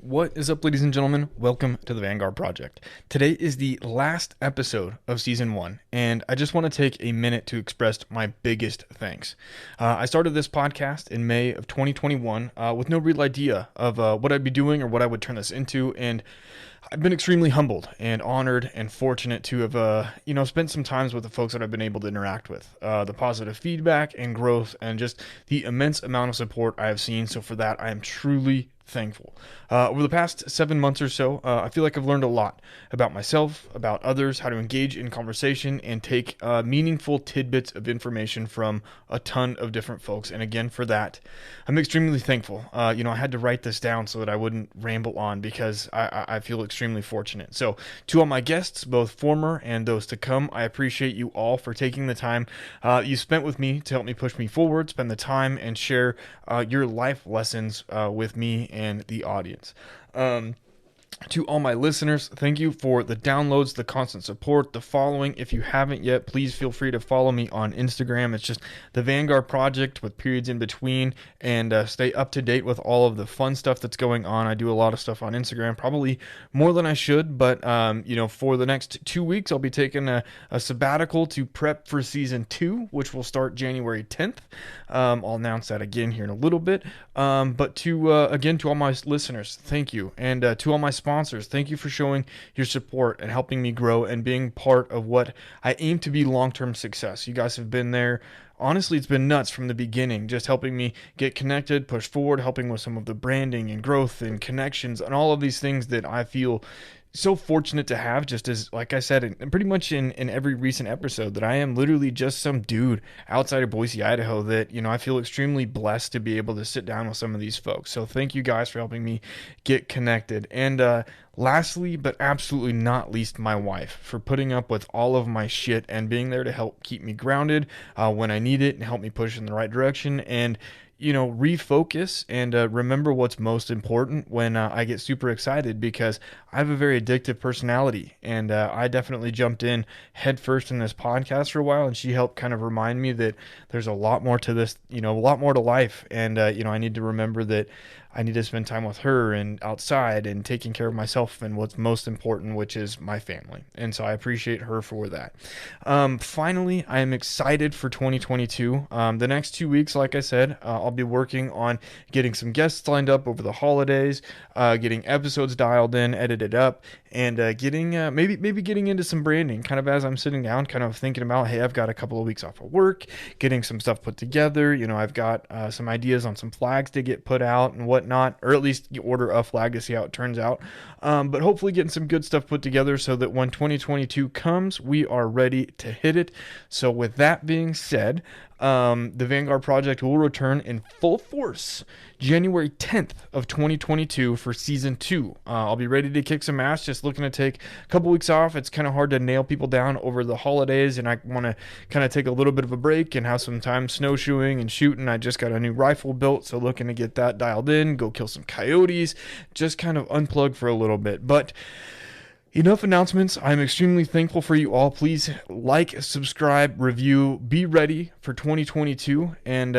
What is up, ladies and gentlemen? Welcome to the Vanguard Project. Today is the last episode of Season 1, and I just want to take a minute to express my biggest thanks. I started this podcast in May of 2021 with no real idea of what I'd be doing or what I would turn this into, and I've been extremely humbled and honored and fortunate to have, spent some times with the folks that I've been able to interact with. The positive feedback and growth and just the immense amount of support I have seen. So for that, I am truly thankful. Over the past 7 months or so, I feel like I've learned a lot about myself, about others, how to engage in conversation, and take meaningful tidbits of information from a ton of different folks. And again, for that, I'm extremely thankful. I had to write this down so that I wouldn't ramble on because I feel extremely fortunate. So to all my guests, both former and those to come, I appreciate you all for taking the time you spent with me to help me push me forward, spend the time, and share your life lessons with me and the audience. To all my listeners, thank you for the downloads, the constant support, the following. If you haven't yet, please feel free to follow me on Instagram. It's just the Vanguard Project with periods in between, and stay up to date with all of the fun stuff that's going on. I do a lot of stuff on Instagram, probably more than I should, but for the next 2 weeks, I'll be taking a sabbatical to prep for season 2, which will start January 10th. I'll announce that again here in a little bit. But to all my listeners, thank you, and to all my sponsors, thank you for showing your support and helping me grow and being part of what I aim to be long-term success. You guys have been there. Honestly, it's been nuts from the beginning, just helping me get connected, push forward, helping with some of the branding and growth and connections and all of these things that I feel so fortunate to have, just as, like I said, and pretty much in every recent episode, that I am literally just some dude outside of Boise, Idaho, that, I feel extremely blessed to be able to sit down with some of these folks. So thank you guys for helping me get connected. And lastly, but absolutely not least, my wife, for putting up with all of my shit and being there to help keep me grounded when I need it and help me push in the right direction. And refocus and remember what's most important when I get super excited, because I have a very addictive personality, and I definitely jumped in headfirst in this podcast for a while, and she helped kind of remind me that there's a lot more to this, a lot more to life, and I need to remember that I need to spend time with her and outside and taking care of myself and what's most important, which is my family. And so I appreciate her for that. Finally, I am excited for 2022. The next 2 weeks, like I said, I'll be working on getting some guests lined up over the holidays, getting episodes dialed in, edited up, and getting maybe getting into some branding, kind of as I'm sitting down, kind of thinking about, hey, I've got a couple of weeks off of work, getting some stuff put together. I've got some ideas on some flags to get put out and whatnot, or at least you order a flag to see how it turns out. But hopefully getting some good stuff put together so that when 2022 comes, we are ready to hit it. So with that being said, the Vanguard Project will return in full force January 10th of 2022 for season 2. I'll be ready to kick some ass, just looking to take a couple weeks off. It's kind of hard to nail people down over the holidays, and I want to kind of take a little bit of a break and have some time snowshoeing and shooting. I just got a new rifle built, so looking to get that dialed in, go kill some coyotes, just kind of unplug for a little bit. But enough announcements. I'm extremely thankful for you all. Please like, subscribe, review, be ready for 2022. And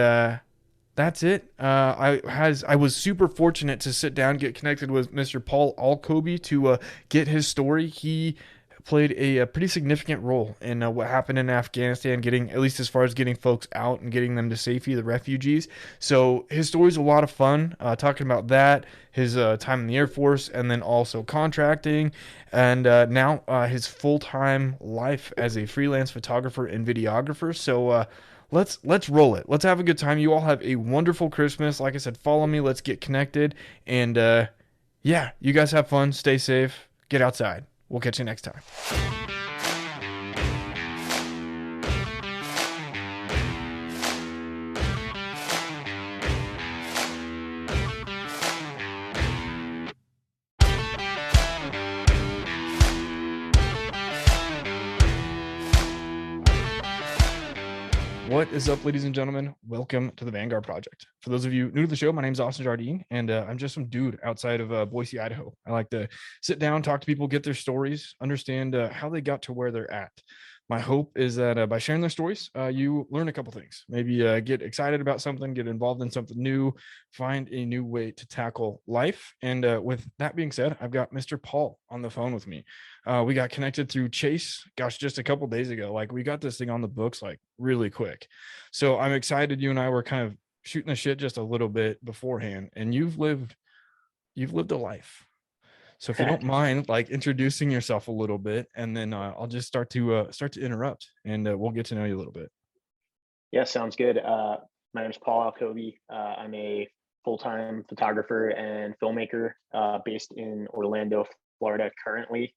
that's it. I was super fortunate to sit down, get connected with Mr. Paul Alkoby to get his story. He played a pretty significant role in what happened in Afghanistan, getting, at least as far as getting folks out and getting them to safety, the refugees. So his story's a lot of fun, talking about that, his time in the Air Force, and then also contracting, and now his full-time life as a freelance photographer and videographer. So let's roll it. Let's have a good time. You all have a wonderful Christmas. Like I said, follow me. Let's get connected. And yeah, you guys have fun. Stay safe. Get outside. We'll catch you next time. What is up, ladies and gentlemen? Welcome to the Vanguard Project. For those of you new to the show, my name is Austin Jardine, and I'm just some dude outside of Boise, Idaho. I like to sit down, talk to people, get their stories, understand how they got to where they're at. My hope is that by sharing their stories, you learn a couple things. Maybe get excited about something, get involved in something new, find a new way to tackle life. And with that being said, I've got Mr. Paul on the phone with me. We got connected through Chase, gosh, just a couple days ago. Like we got this thing on the books like really quick. So I'm excited. You and I were kind of shooting the shit just a little bit beforehand, and you've lived a life. So if you don't mind, like introducing yourself a little bit, and then I'll just start to interrupt, and we'll get to know you a little bit. Yeah, sounds good. My name is Paul Alkoby. I'm a full-time photographer and filmmaker based in Orlando, Florida currently.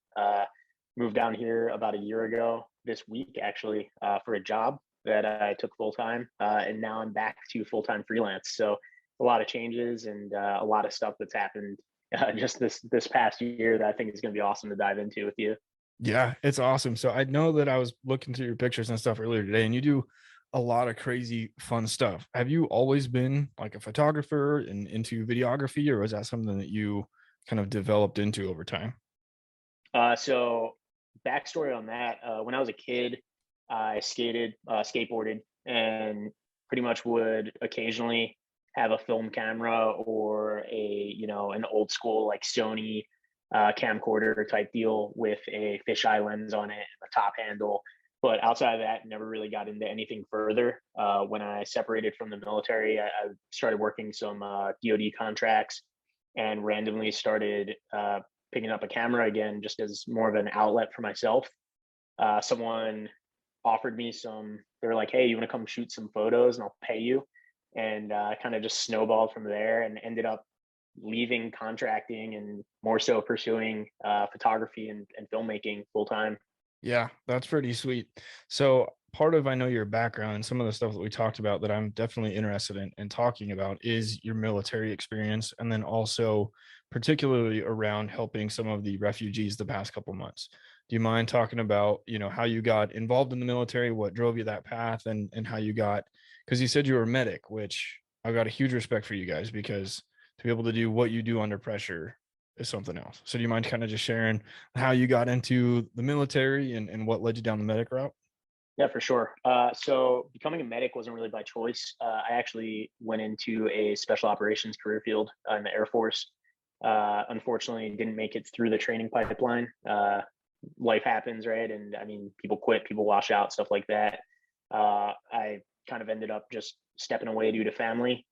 Moved down here about a year ago this week, actually, for a job that I took full-time. And now I'm back to full-time freelance. So a lot of changes and a lot of stuff that's happened just this past year that I think is going to be awesome to dive into with you. Yeah, it's awesome. So I know that I was looking through your pictures and stuff earlier today, and you do a lot of crazy fun stuff. Have you always been like a photographer and into videography, or was that something that you kind of developed into over time? So backstory on that, when I was a kid, I skateboarded, and pretty much would occasionally have a film camera or an old school like Sony camcorder type deal with a fisheye lens on it and a top handle. But outside of that, never really got into anything further. When I separated from the military, I started working some DoD contracts and randomly started picking up a camera again, just as more of an outlet for myself. Someone offered me some, they were like, hey, you want to come shoot some photos and I'll pay you. And kind of just snowballed from there and ended up leaving contracting and more so pursuing photography and filmmaking full time. Yeah, that's pretty sweet. So part of I know your background and some of the stuff that we talked about that I'm definitely interested in talking about is your military experience, and then also particularly around helping some of the refugees the past couple months. Do you mind talking about, how you got involved in the military, what drove you that path, and how you got, because you said you were a medic, which I've got a huge respect for you guys, because to be able to do what you do under pressure is something else. So do you mind kind of just sharing how you got into the military and what led you down the medic route? Yeah, for sure. So becoming a medic wasn't really by choice. I actually went into a special operations career field in the Air Force. Unfortunately, didn't make it through the training pipeline. Life happens, right? And I mean, people quit, people wash out, stuff like that. I kind of ended up just stepping away due to family.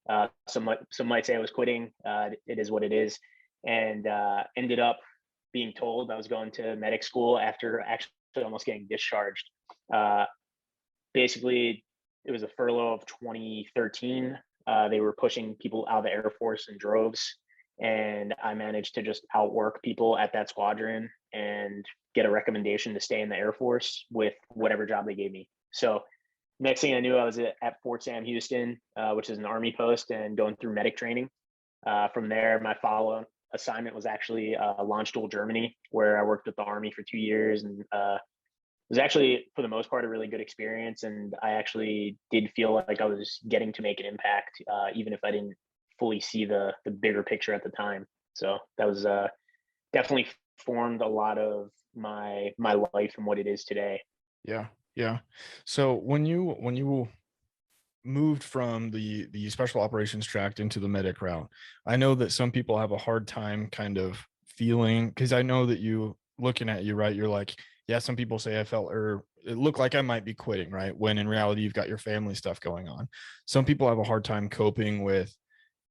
Some might say I was quitting. It is what it is, and ended up being told I was going to medic school after actually almost getting discharged. Uh, Basically, it was a furlough of 2013. They were pushing people out of the Air Force in droves, and I managed to just outwork people at that squadron and get a recommendation to stay in the Air Force with whatever job they gave me. So next thing I knew, I was at Fort Sam Houston, which is an Army post, and going through medic training. From there, my follow assignment was actually Launchtool, Germany, where I worked with the Army for 2 years, and it was actually for the most part a really good experience. And I actually did feel like I was getting to make an impact, even if I didn't fully see the bigger picture at the time. So that was definitely formed a lot of my life and what it is today. Yeah, yeah. So when you moved from the special operations tract into the medic route, I know that some people have a hard time kind of feeling, because I know that you looking at you, right? You're like, yeah, some people say I felt, or it looked like I might be quitting, right? When in reality, you've got your family stuff going on. Some people have a hard time coping with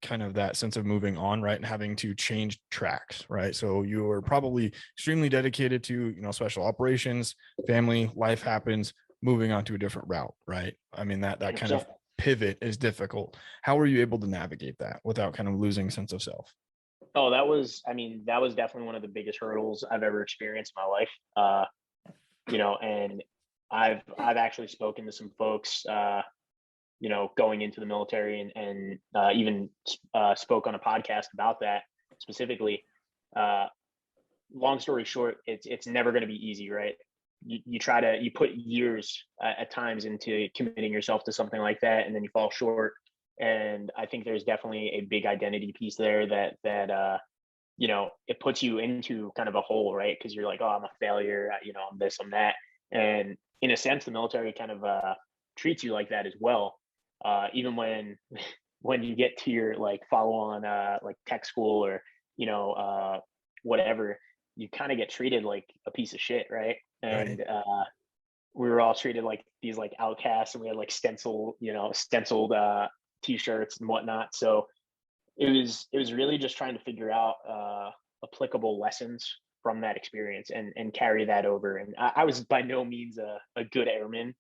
kind of that sense of moving on, right? And having to change tracks, right? So you are probably extremely dedicated to, special operations, family, life happens, moving on to a different route, right? I mean, that kind of 100%. pivot is difficult. How were you able to navigate that without kind of losing sense of self? Oh, I mean, that was definitely one of the biggest hurdles I've ever experienced in my life. And I've actually spoken to some folks, going into the military and even spoke on a podcast about that specifically. Uh, Long story short, it's never going to be easy, right? You put years at times into committing yourself to something like that, and then you fall short. And I think there's definitely a big identity piece there that it puts you into kind of a hole, right? Because you're like, oh, I'm a failure, I'm this, I'm that. And in a sense, the military kind of treats you like that as well. Even when when you get to your like follow on like tech school or whatever, you kind of get treated like a piece of shit, right? Right. And we were all treated like these like outcasts, and we had like stenciled t-shirts and whatnot. So it was really just trying to figure out applicable lessons from that experience and carry that over. And I was by no means a good airman.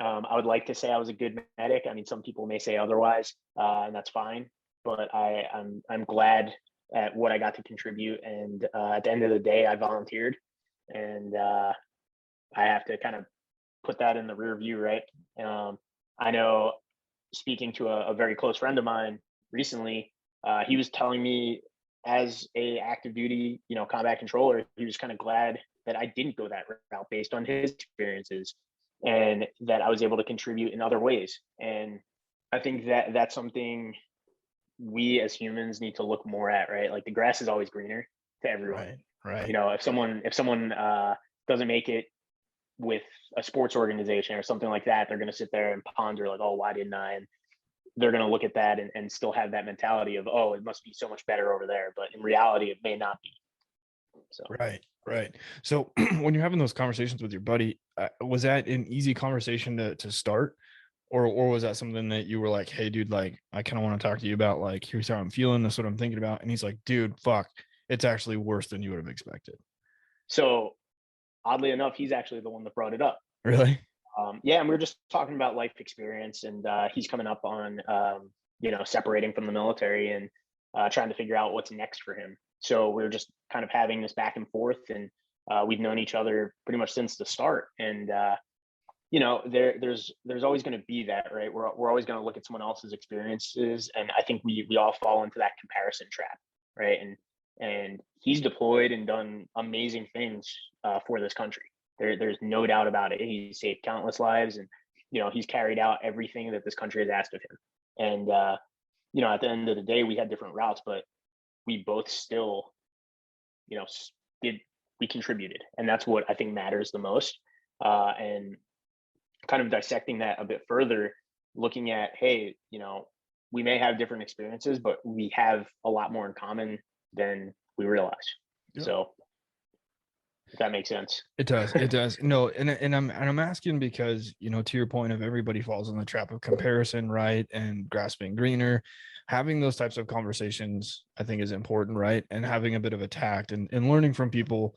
I would like to say I was a good medic. I mean, some people may say otherwise, and that's fine. But I'm glad at what I got to contribute. And at the end of the day, I volunteered, and I have to kind of put that in the rear view, right? I know, speaking to a very close friend of mine recently, he was telling me as a active duty, combat controller, he was kind of glad that I didn't go that route based on his experiences, and that I was able to contribute in other ways. And I think that that's something we as humans need to look more at, right? Like the grass is always greener to everyone. Right. Right. If someone doesn't make it with a sports organization or something like that, they're going to sit there and ponder like, oh, why didn't I? And they're going to look at that and still have that mentality of, oh, it must be so much better over there. But in reality, it may not be. So, Right. Right. So when you're having those conversations with your buddy, was that an easy conversation to start? Or was that something that you were like, hey, dude, like, I kind of want to talk to you about, like, here's how I'm feeling. That's what I'm thinking about. And he's like, dude, fuck, it's actually worse than you would have expected. so oddly enough, he's actually the one that brought it up. Really? Yeah, and we were just talking about life experience, and he's coming up on separating from the military and trying to figure out what's next for him. So we are just kind of having this back and forth, and we've known each other pretty much since the start. And there's always going to be that, right? We're always going to look at someone else's experiences, and I think we all fall into that comparison trap, right? And he's deployed and done amazing things for this country. There's no doubt about it. He's saved countless lives, and he's carried out everything that this country has asked of him. And at the end of the day, we had different routes, but we both still, you know, did we contributed, and that's what I think matters the most. And kind of dissecting that a bit further, looking at, hey, we may have different experiences, but we have a lot more in common than we realize. Yep. So if that makes sense. It does. It does. No, and I'm asking because, to your point of everybody falls in the trap of comparison, right? And grasping greener. Having those types of conversations, I think, is important, right? And having a bit of a tact and learning from people,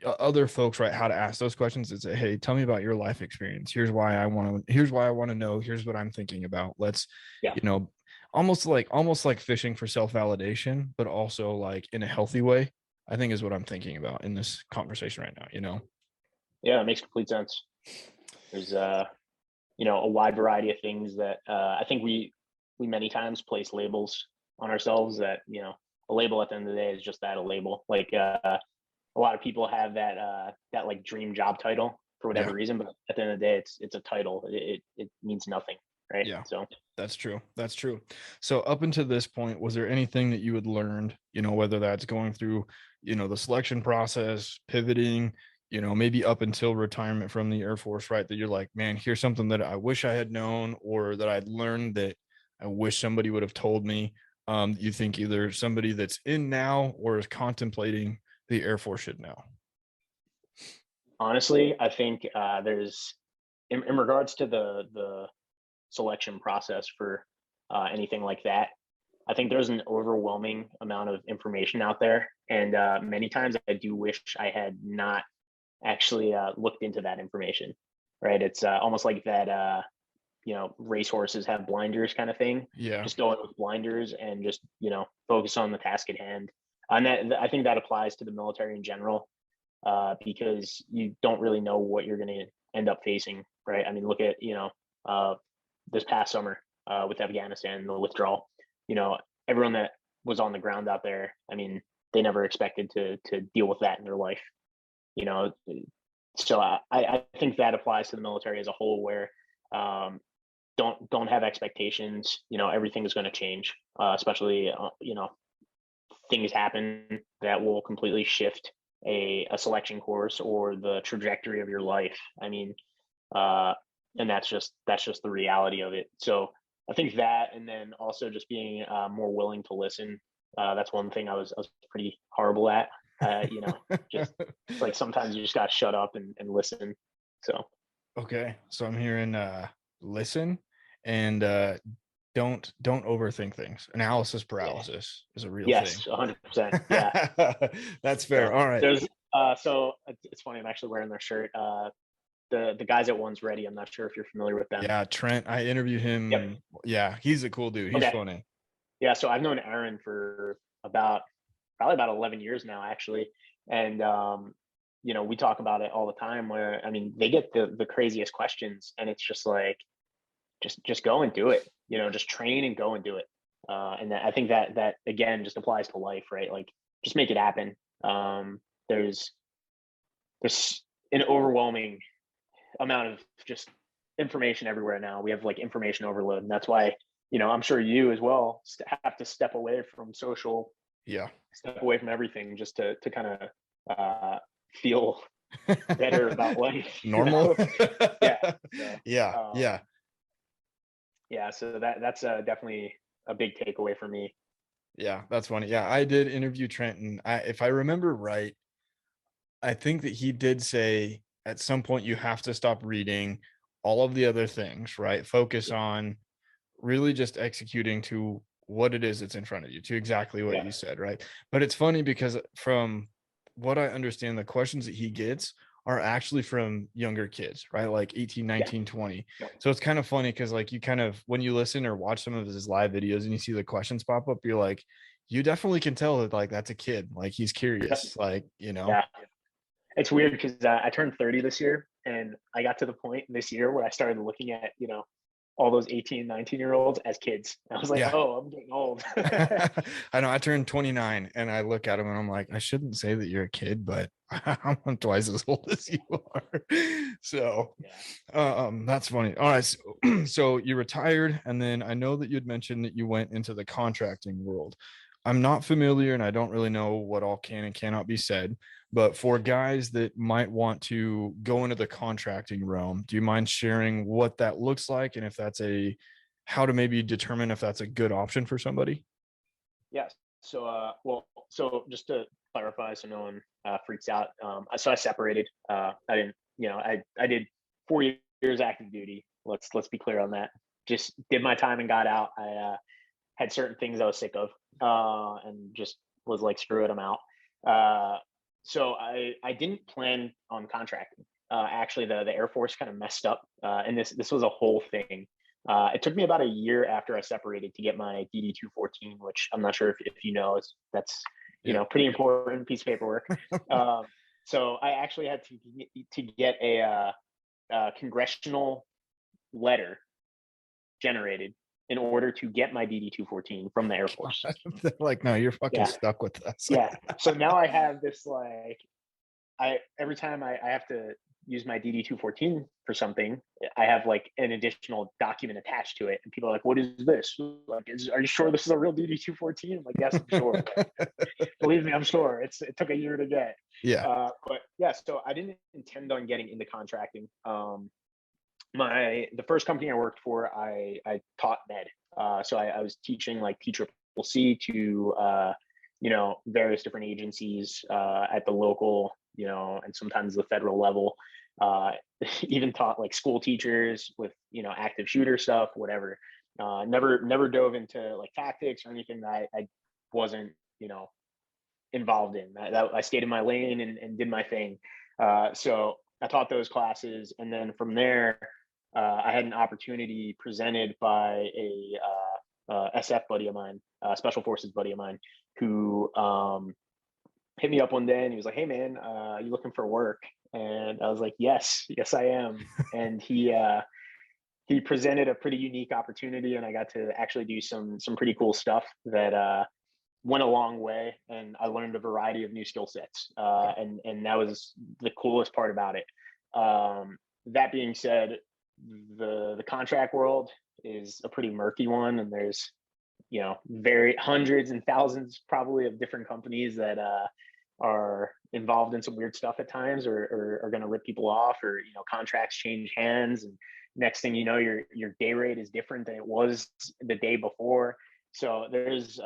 other folks, right, how to ask those questions and say, hey, tell me about your life experience. Here's why I want to know. Here's what I'm thinking about. Let's, Yeah. almost like fishing for self-validation, but also like in a healthy way, I think is what I'm thinking about in this conversation right now. Yeah, it makes complete sense. There's a wide variety of things that I think we many times place labels on ourselves that, a label at the end of the day is just that, a label. Like a lot of people have that like dream job title for whatever Yeah. reason, but at the end of the day, it's a title. It means nothing, right? Yeah. So That's true. That's true. So up until this point, was there anything that you had learned, whether that's going through, the selection process, pivoting, maybe up until retirement from the Air Force, right? That you're like, man, here's something that I wish I had known, or that I'd learned that I wish somebody would have told me. You think either somebody that's in now or is contemplating the Air Force should know? honestly, I think there's in regards to the selection process for anything like that. I think there's an overwhelming amount of information out there, and many times I do wish I had not actually looked into that information. Right? It's almost like that. Racehorses have blinders kind of thing. Yeah. Just go in with blinders and just focus on the task at hand. And that, I think that applies to the military in general, because you don't really know what you're going to end up facing. Right? I mean, look at this past summer with Afghanistan, the withdrawal. Everyone that was on the ground out there, I mean, they never expected to deal with that in their life. You know, so I think that applies to the military as a whole, where don't have expectations. Everything is going to change, especially things happen that will completely shift a selection course or the trajectory of your life. I mean, And that's just the reality of it. So I think that, and then also just being more willing to listen. That's one thing I was pretty horrible at. Just like sometimes you just got to shut up and listen. So Okay, so I'm hearing listen and don't overthink things. Analysis yeah, paralysis is a real thing. yes, 100%. Yeah. That's So fair. All right. there's so it's funny. I'm actually wearing their shirt. The guys at One's Ready. I'm not sure if you're familiar with them. Yeah, Trent, I interviewed Yep. him. Yeah, he's a cool dude. He's Okay. funny. Yeah. So I've known Aaron for about probably about 11 years now, actually. And we talk about it all the time. Where I mean, they get the craziest questions, and it's just like, just go and do it. Just train and go and do it. And I think that again just applies to life, right? Like, just make it happen. There's an overwhelming amount of just information everywhere now. We have like information overload, and that's why I'm sure you as well have to step away from social, Yeah. step away from everything just to kind of feel better about life. Normal. Yeah. So, Yeah. Yeah. yeah. So that's definitely a big takeaway for me. Yeah. That's funny. Yeah. I did interview Trenton. If I remember right, I think that he did say at some point you have to stop reading all of the other things, right? Focus on really just executing to what it is that's in front of you, to exactly what Yeah. you said, right? But it's funny because from what I understand, the questions that he gets are actually from younger kids, right? Like 18, Yeah. 19, 20. Yeah. So it's kind of funny because like you kind of, when you listen or watch some of his live videos and you see the questions pop up, you're like, you definitely can tell that like that's a kid, like he's curious, like, Yeah. It's weird because I turned 30 this year, and I got to the point this year where I started looking at, all those 18, 19-year-olds as kids. I was like, Yeah. oh, I'm getting old. I know I turned 29 and I look at him and I'm like, I shouldn't say that you're a kid, but I'm twice as old as you are. So that's funny. All right. So you retired, and then I know that you'd mentioned that you went into the contracting world. I'm not familiar and I don't really know what all can and cannot be said, but for guys that might want to go into the contracting realm, do you mind sharing what that looks like, and if that's how to maybe determine if that's a good option for somebody? Yes. So, so just to clarify, so no one freaks out. So I separated. I didn't, I did 4 years active duty. Let's be clear on that. Just did my time and got out. I had certain things I was sick of, and just was like, screw it, I'm out. So I didn't plan on contracting. Actually, the Air Force kind of messed up, and this was a whole thing. It took me about a year after I separated to get my DD 214, which I'm not sure if you know, that's pretty important piece of paperwork. So I actually had to get a congressional letter generated in order to get my DD 214 from the Air Force. They're like, no, you're fucking Yeah. stuck with us. Yeah. So now I have this, like, every time I have to use my DD 214 for something, I have like an additional document attached to it, and people are like, "What is this? Like, are you sure this is a real DD 214?" I'm like, "Yes, I'm sure. Believe me, I'm sure." It took a year to get. Yeah. But yeah, so I didn't intend on getting into contracting. The first company I worked for, I taught med. So I was teaching like PCCC to various different agencies at the local, and sometimes the federal level. Even taught like school teachers with active shooter stuff, whatever. Never dove into like tactics or anything that I wasn't involved in. I stayed in my lane and did my thing. So I taught those classes, and then from there, I had an opportunity presented by a SF buddy of mine, Special Forces buddy of mine, who hit me up one day and he was like, "Hey man, you looking for work?" And I was like, yes, I am. And he presented a pretty unique opportunity, and I got to actually do some pretty cool stuff that went a long way, and I learned a variety of new skill sets. And that was the coolest part about it. That being said, the contract world is a pretty murky one, and there's very hundreds and thousands probably of different companies that are involved in some weird stuff at times, or are going to rip people off, or contracts change hands, and next thing you know, your day rate is different than it was the day before. So there's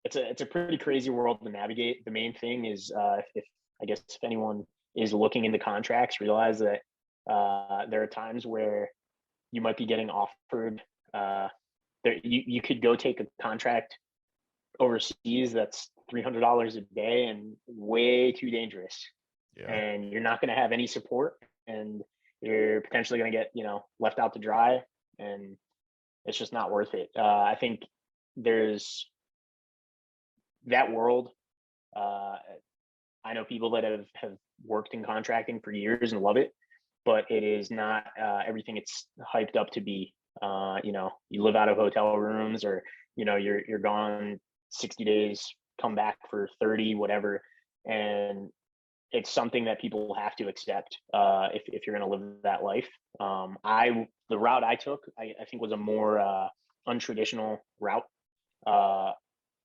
it's a pretty crazy world to navigate. The main thing is, if I guess if anyone is looking into contracts, realize that there are times where you might be getting offered, you could go take a contract overseas that's $300 a day and way too dangerous, Yeah. and you're not going to have any support, and you're potentially going to get left out to dry, and it's just not worth it. I think there's that world. I know people that have worked in contracting for years and love it, but it is not everything it's hyped up to be. You live out of hotel rooms, or you're gone 60 days, come back for 30, whatever, and it's something that people have to accept if you're going to live that life. The route I took, I think, was a more untraditional route.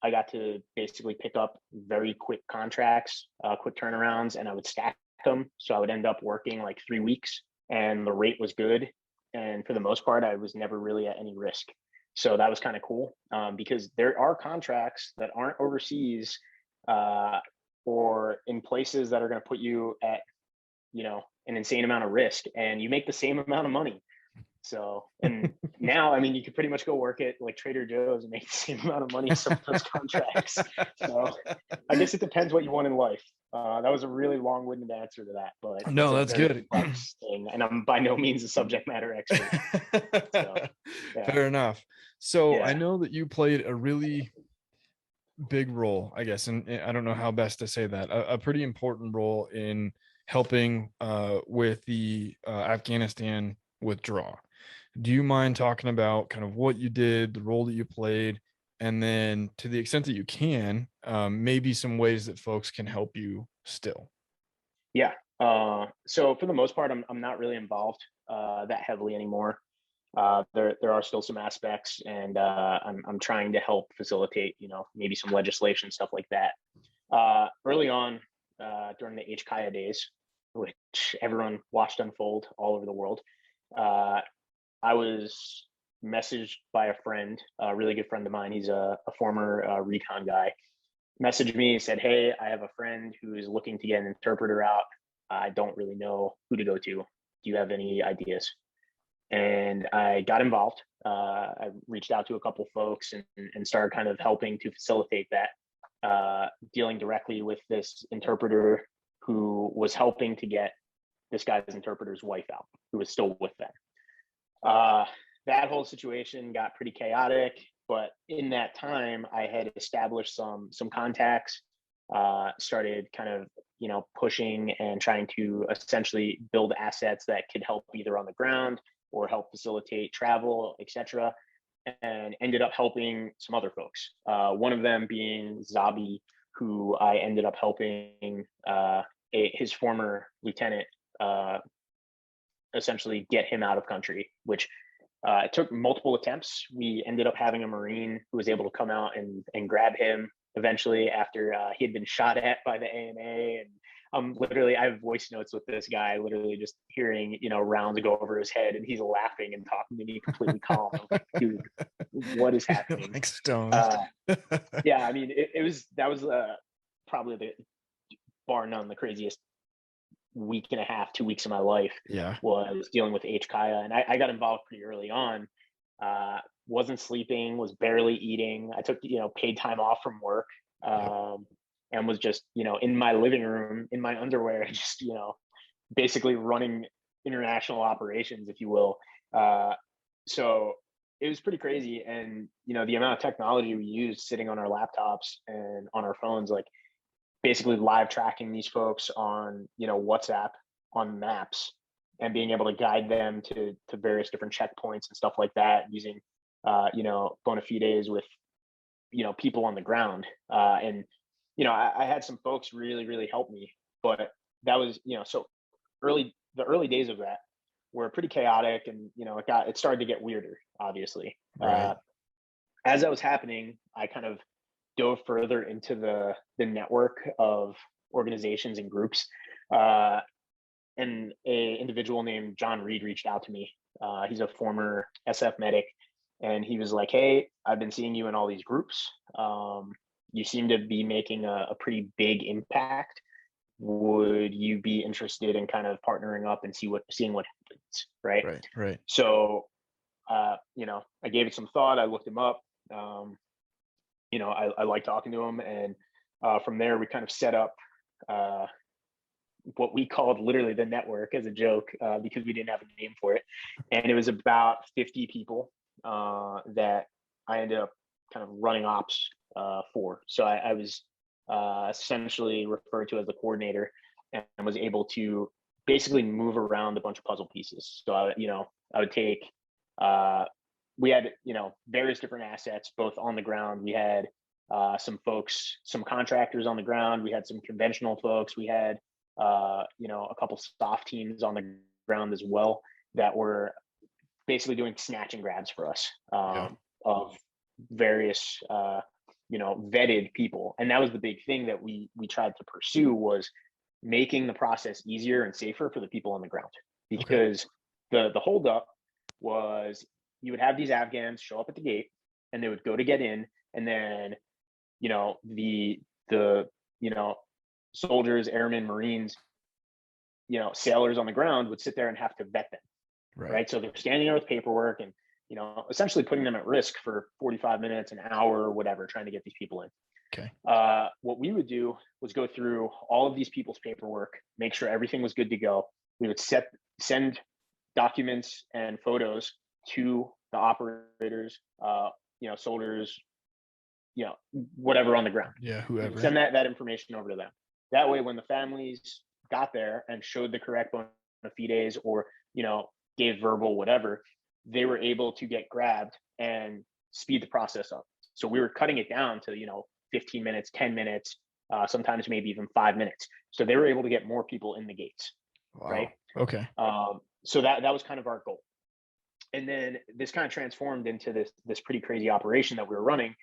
I got to basically pick up very quick contracts, quick turnarounds, and I would stack them. So I would end up working like 3 weeks, and the rate was good. And for the most part, I was never really at any risk. So that was kind of cool, because there are contracts that aren't overseas, or in places that are going to put you at, an insane amount of risk, and you make the same amount of money. So, and now, I mean, you could pretty much go work at like Trader Joe's and make the same amount of money as some of those contracts. So I guess it depends what you want in life. That was a really long-winded answer to that, but No, it's that's a very good. complex thing, and I'm by no means a subject matter expert. So, yeah. Fair enough. So I Yeah. know that you played a really big role, I guess, and I don't know how best to say that, a pretty important role in helping with the Afghanistan withdrawal. Do you mind talking about kind of what you did, the role that you played, and then to the extent that you can, maybe some ways that folks can help you still? Yeah. So for the most part, I'm not really involved that heavily anymore. There are still some aspects, and I'm trying to help facilitate, maybe some legislation, stuff like that. Early on, during the HKIA days, which everyone watched unfold all over the world, I was messaged by a friend, a really good friend of mine. He's a former recon guy. Messaged me, said, "Hey, I have a friend who is looking to get an interpreter out. I don't really know who to go to. Do you have any ideas?" And I got involved. I reached out to a couple folks, and started kind of helping to facilitate that, dealing directly with this interpreter who was helping to get this guy's interpreter's wife out, who was still with them. That whole situation got pretty chaotic, but in that time, I had established some contacts, started kind of pushing and trying to essentially build assets that could help either on the ground or help facilitate travel, etc., and ended up helping some other folks. One of them being Zabi, who I ended up helping his former lieutenant essentially get him out of country, which it took multiple attempts. We ended up having a Marine who was able to come out and grab him eventually after he had been shot at by the ANA. And literally, I have voice notes with this guy, literally just hearing, rounds go over his head, and he's laughing and talking to me completely calm. I'm like, dude, what is happening? Like stones. Yeah, I mean, that was probably the, bar none, the craziest week and a half, 2 weeks of my life. Yeah. Was dealing with HKIA, and I got involved pretty early on. Wasn't sleeping, was barely eating. I took paid time off from work, and was just in my living room in my underwear, just basically running international operations, if you will. So it was pretty crazy, and the amount of technology we used sitting on our laptops and on our phones, like basically live tracking these folks on WhatsApp, on maps, and being able to guide them to various different checkpoints and stuff like that, using bona fides with people on the ground. And I had some folks really help me, but that was so the early days of that were pretty chaotic, and it started to get weirder, obviously. Right. As that was happening, I kind of dove further into the network of organizations and groups. And a individual named John Reed reached out to me. He's a former SF medic, and he was like, "Hey, I've been seeing you in all these groups. You seem to be making a pretty big impact. Would you be interested in kind of partnering up and seeing what happens?" Right. Right. So, I gave it some thought. I looked him up. I like talking to him, and from there we kind of set up what we called literally the network as a joke, because we didn't have a name for it. And it was about 50 people that I ended up kind of running ops for. So I was essentially referred to as the coordinator, and was able to basically move around a bunch of puzzle pieces. So I would take, we had, various different assets, both on the ground. We had some contractors on the ground. We had some conventional folks. We had a couple soft teams on the ground as well that were basically doing snatch and grabs for us of various vetted people. And that was the big thing that we tried to pursue, was making the process easier and safer for the people on the ground. Because the holdup was, you would have these Afghans show up at the gate, and they would go to get in, and then the soldiers, airmen, Marines, sailors on the ground would sit there and have to vet them. Right. So they're standing there with paperwork and, essentially putting them at risk for 45 minutes, an hour, or whatever, trying to get these people in. Okay. What we would do was go through all of these people's paperwork, make sure everything was good to go. We would send documents and photos to the operators, soldiers, whatever on the ground. Yeah, whoever. Send that information over to them. That way, when the families got there and showed the correct bona fides, or gave verbal whatever, they were able to get grabbed and speed the process up. So we were cutting it down to 15 minutes, 10 minutes, sometimes maybe even 5 minutes. So they were able to get more people in the gates. Wow. Right. Okay. So that was kind of our goal. And then this kind of transformed into this pretty crazy operation that we were running,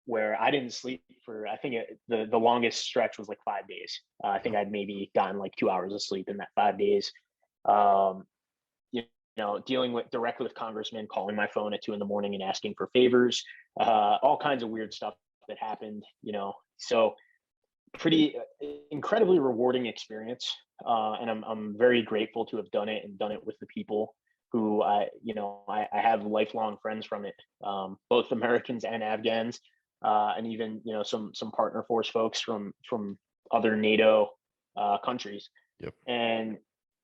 where I didn't sleep for, I think the longest stretch was like 5 days. I think I'd maybe gotten like 2 hours of sleep in that 5 days. Dealing directly with congressmen, calling my phone at 2 a.m. and asking for favors, all kinds of weird stuff that happened, so pretty incredibly rewarding experience. And I'm very grateful to have done it, and done it with the people who I have lifelong friends from it, both Americans and Afghans, and even, some partner force folks from other NATO countries. Yep. And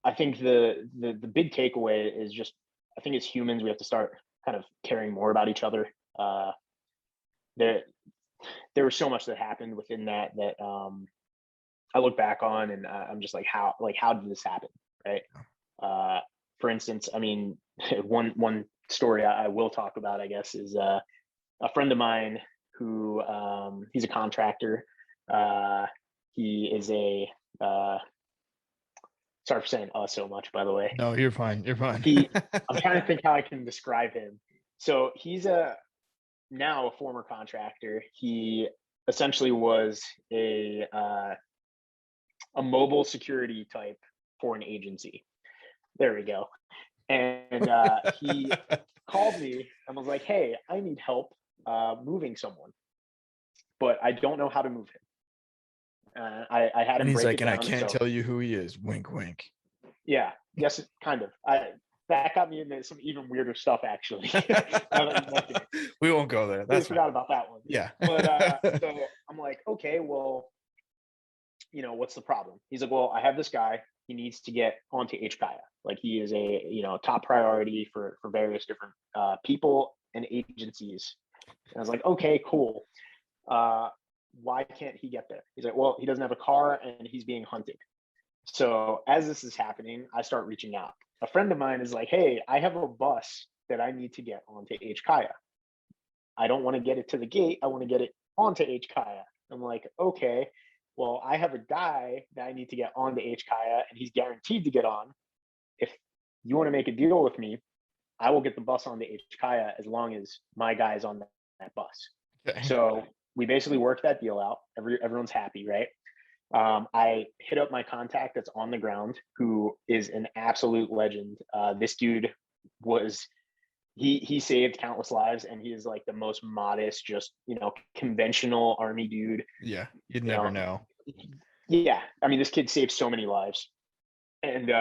I think the big takeaway is just, I think as humans, we have to start kind of caring more about each other. There was so much that happened within that I look back on, and I'm just like, how did this happen? Right. For instance, I mean, one story I will talk about, I guess, is a friend of mine who, he's a contractor. He is sorry for saying so much, by the way. No, you're fine. You're fine. I'm trying to think how I can describe him. So he's now a former contractor. He essentially was a mobile security type for an agency. There we go. And he called me and was like, "Hey, I need help moving someone, but I don't know how to move him." I had him. And he's like, and I can't tell you who he is. Wink, wink. Yeah. Yes, kind of. That got me into some even weirder stuff, actually. We won't go there. I forgot about that one. Yeah. But so I'm like, okay, well, what's the problem? He's like, well, I have this guy. He needs to get onto HKIA. Like, he is a top priority for various different people and agencies. And I was like, okay, cool. Why can't he get there? He's like, well, he doesn't have a car and he's being hunted. So as this is happening, I start reaching out. A friend of mine is like, hey, I have a bus that I need to get onto HKIA. I don't want to get it to the gate. I want to get it onto HKIA. I'm like, okay, well, I have a guy that I need to get onto HKIA, and he's guaranteed to get on. If you want to make a deal with me, I will get the bus onto HKIA as long as my guy is on that bus. Okay. So we basically worked that deal out. Everyone's happy, right? I hit up my contact that's on the ground, who is an absolute legend. This dude was he saved countless lives, and he is like the most modest, just conventional army dude. Yeah, you'd You never know, know. yeah. I mean, this kid saved so many lives, and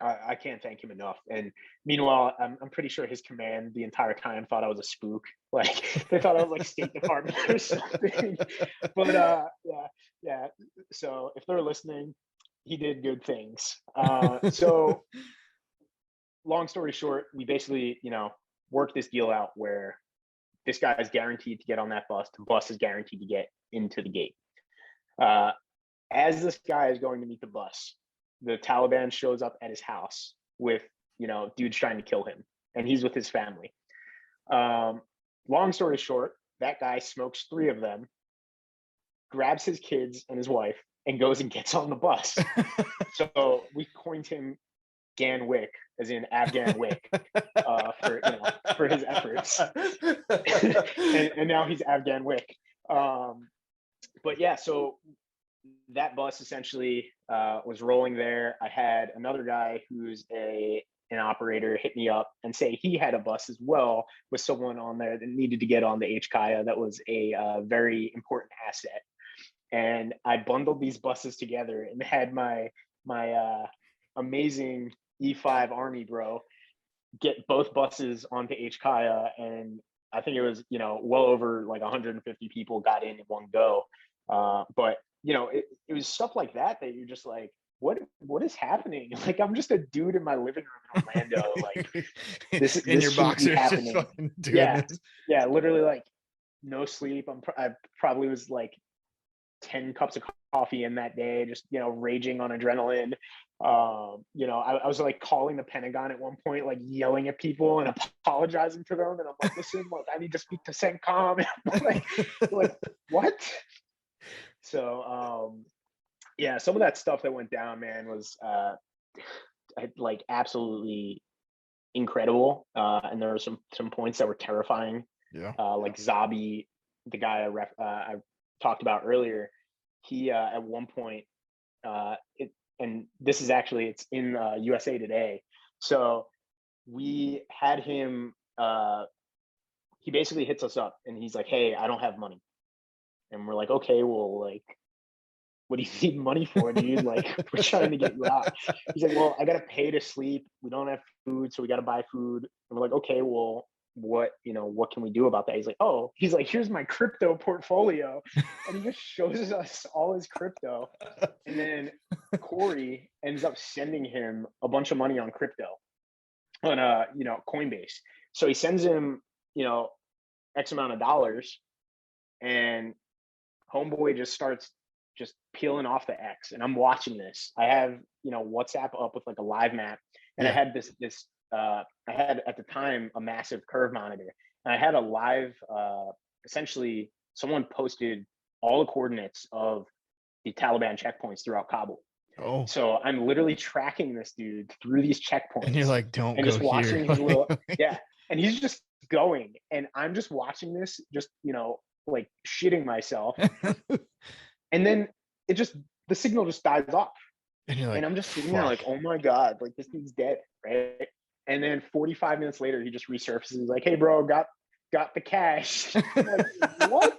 I can't thank him enough. And meanwhile, I'm pretty sure his command the entire time thought I was a spook. Like they thought I was like State Department or something. But yeah. So if they're listening, he did good things. So long story short, we basically, worked this deal out where this guy is guaranteed to get on that bus. The bus is guaranteed to get into the gate. As this guy is going to meet the bus, the Taliban shows up at his house with, dudes trying to kill him, and he's with his family. Long story short, that guy smokes 3 of them, grabs his kids and his wife, and goes and gets on the bus. So we coined him Gan Wick, as in Afghan Wick, for his efforts. and now he's Afghan Wick. But yeah, so that bus essentially was rolling there. I had another guy who's an operator hit me up and say he had a bus as well with someone on there that needed to get on the HKIA. That was a very important asset. And I bundled these buses together and had my amazing E5 Army bro get both buses onto HKIA, and I think it was well over like 150 people got in one go. But it was stuff like that you're just like, what is happening? Like, I'm just a dude in my living room in Orlando, like this in your boxers, happening. just fucking doing this. Yeah, literally, like no sleep. I probably was like 10 cups of coffee in that day, just raging on adrenaline. I was like calling the Pentagon at one point, like yelling at people and apologizing to them, and I'm like, listen, look, I need to speak to CENTCOM. like what? So yeah, some of that stuff that went down, man, was like absolutely incredible. And there were some points that were terrifying. Yeah. Like Zabi, the guy I talked about earlier, he at one point, and this is actually, it's in USA Today. So we had him, he basically hits us up and he's like, hey, I don't have money. And we're like, okay, well, like, what do you need money for, dude? Like, we're trying to get you out. He's like, well, I got to pay to sleep. We don't have food, so we got to buy food. And we're like, okay, well, what can we do about that? He's like, here's my crypto portfolio. And he just shows us all his crypto. And then Corey ends up sending him a bunch of money on crypto on Coinbase. So he sends him, X amount of dollars, and homeboy just starts just peeling off the X. And I'm watching this. I have, WhatsApp up with like a live map. And I had this I had at the time a massive curve monitor, and I had a live, essentially someone posted all the coordinates of the Taliban checkpoints throughout Kabul. Oh, so I'm literally tracking this dude through these checkpoints, and you're like, don't and go just watching here. his little and he's just going, and I'm just watching this, just like shitting myself. And then the signal just dies off, And you're like, and I'm just sitting there like, oh my god, like this dude's dead, right? And then 45 minutes later, he just resurfaces. He's like, hey, bro, got the cash. I'm like, what?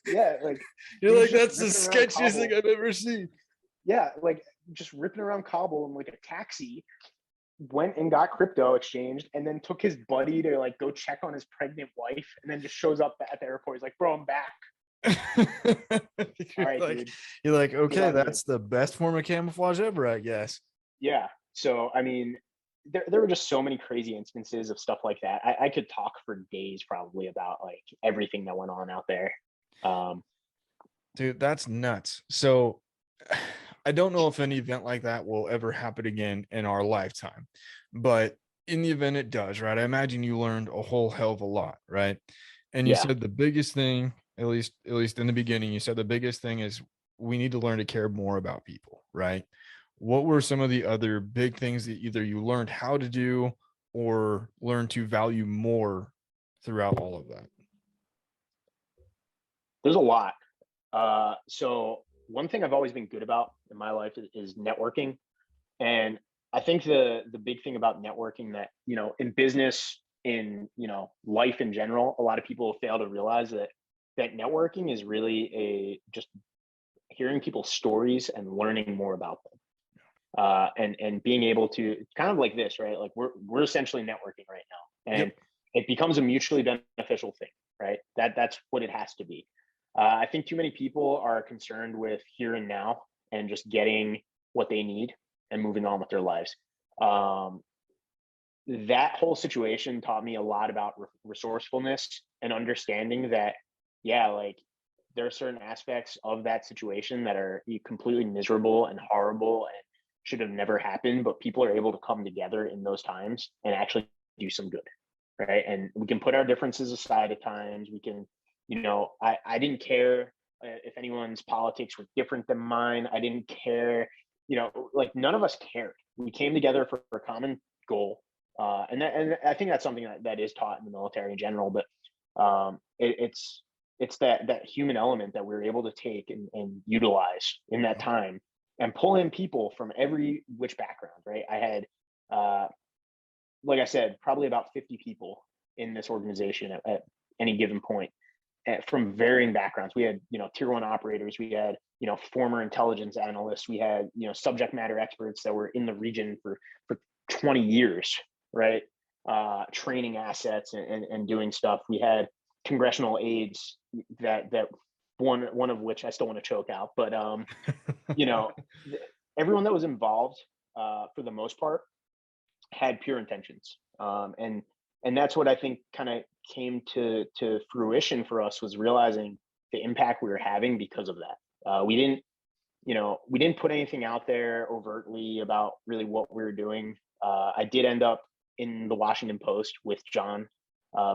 Yeah, like you're like, that's the sketchiest thing I've ever seen. Yeah, like just ripping around Kabul in like a taxi, went and got crypto exchanged, and then took his buddy to like go check on his pregnant wife, and then just shows up at the airport. He's like, bro, I'm back. All right, like, dude. You're like, okay, that's the best form of camouflage ever, I guess. Yeah. So, I mean, there were just so many crazy instances of stuff like that. I could talk for days probably about like everything that went on out there. Dude, that's nuts. So I don't know if any event like that will ever happen again in our lifetime, but in the event it does, right? I imagine you learned a whole hell of a lot, right? And you said the biggest thing, at least in the beginning, you said the biggest thing is we need to learn to care more about people, right? What were some of the other big things that either you learned how to do or learned to value more throughout all of that? There's a lot. So one thing I've always been good about in my life is networking. And I think the big thing about networking that, in business, in, life in general, a lot of people fail to realize that networking is really just hearing people's stories and learning more about them. And being able to kind of like this, right? Like we're essentially networking right now, and Yep. it becomes a mutually beneficial thing, right? That's what it has to be. I think too many people are concerned with here and now and just getting what they need and moving on with their lives. Um, that whole situation taught me a lot about resourcefulness and understanding that, yeah, like there are certain aspects of that situation that are completely miserable and horrible and should have never happened, but people are able to come together in those times and actually do some good, right? And we can put our differences aside at times. We can, I didn't care if anyone's politics were different than mine. I didn't care, like none of us cared. We came together for a common goal. And I think that's something that is taught in the military in general, but it's that human element that we were able to take and utilize in that time and pull in people from every which background, right? I had, like I said, probably about 50 people in this organization at any given point from varying backgrounds. We had, tier one operators, we had, former intelligence analysts, we had, subject matter experts that were in the region for 20 years, right? Training assets and doing stuff. We had congressional aides that one of which I still want to choke out, but everyone that was involved, for the most part, had pure intentions, and that's what I think kind of came to fruition for us, was realizing the impact we were having because of that. We didn't put anything out there overtly about really what we were doing. I did end up in the Washington Post with John,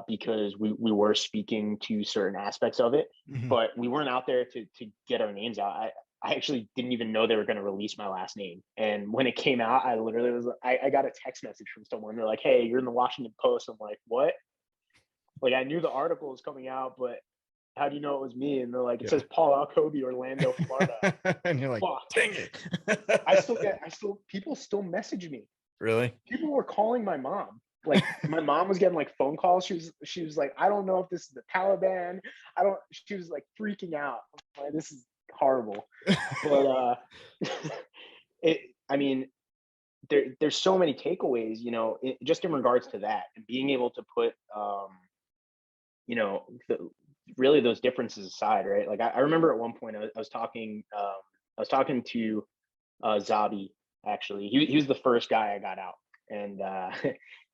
because we were speaking to certain aspects of it, Mhm. but we weren't out there to get our names out. I actually didn't even know they were going to release my last name. And when it came out, I literally I got a text message from someone. They're like, "Hey, you're in the Washington Post." I'm like, "What?" Like, I knew the article was coming out, but how do you know it was me? And they're like, "It Yeah. says Paul Alkoby, Orlando, Florida." And you're like, Fuck. dang it. People still message me. Really? People were calling my mom. Like my mom was getting like phone calls. She was like, "I don't know if this is the Taliban. I don't." She was like freaking out. I'm like, this is horrible. But it. I mean, there's so many takeaways. Just in regards to that, and being able to put, really those differences aside, right? Like I remember at one point I was talking, to Zabi. Actually, he was the first guy I got out, and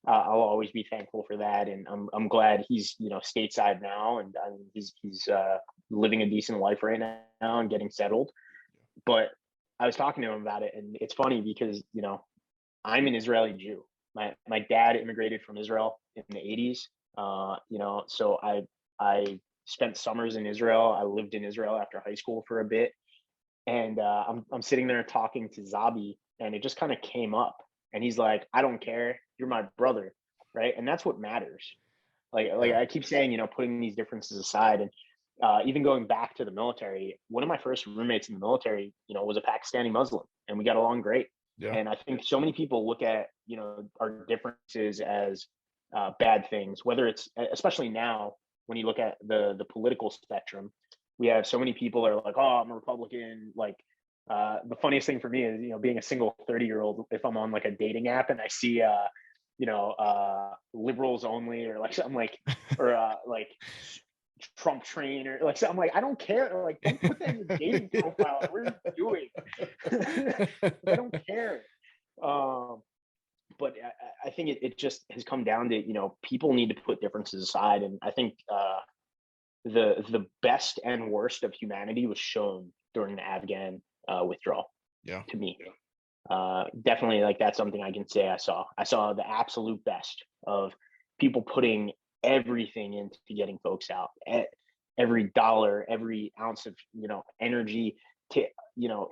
I'll always be thankful for that. And I'm glad he's stateside now, and he's living a decent life right now and getting settled. But I was talking to him about it, and it's funny because I'm an Israeli Jew. My dad immigrated from Israel in the 80s. So I spent summers in Israel. I lived in Israel after high school for a bit, and I'm sitting there talking to Zabi, and it just kind of came up, and he's like, "I don't care. You're my brother," right? And that's what matters. Like Yeah. I keep saying, putting these differences aside, and even going back to the military, one of my first roommates in the military, was a Pakistani Muslim, and we got along great. Yeah. And I think so many people look at our differences as bad things, whether it's, especially now when you look at the political spectrum, we have so many people are like, "Oh, I'm a Republican." Like, the funniest thing for me is, being a single 30-year-old, if I'm on like a dating app and I see liberals only, or like something like, or like Trump train, or like, so I'm like, I don't care. Or like, don't put that in your dating profile. Like, what are you doing? Like, I don't care. Um, but I think it just has come down to, people need to put differences aside. And I think the best and worst of humanity was shown during the Afghan withdrawal, Yeah. to me. Definitely, like, that's something I can say I saw the absolute best of people putting everything into getting folks out. Every dollar, every ounce of energy, to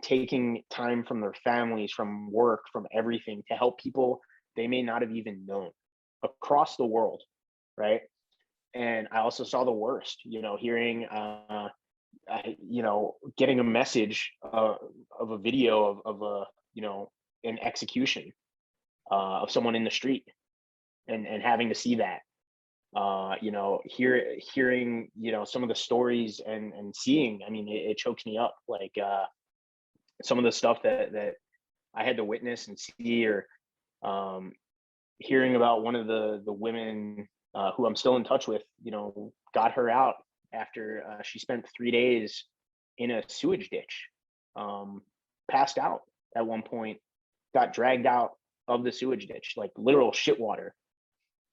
taking time from their families, from work, from everything, to help people they may not have even known across the world, right? And I also saw the worst, hearing getting a message of a video of a, an execution of someone in the street, and having to see that, hearing, some of the stories, and seeing, I mean, it chokes me up. Like, some of the stuff that I had to witness and see, or um, hearing about one of the women, who I'm still in touch with, got her out after she spent 3 days in a sewage ditch, um, passed out at one point, got dragged out of the sewage ditch, like literal shit water,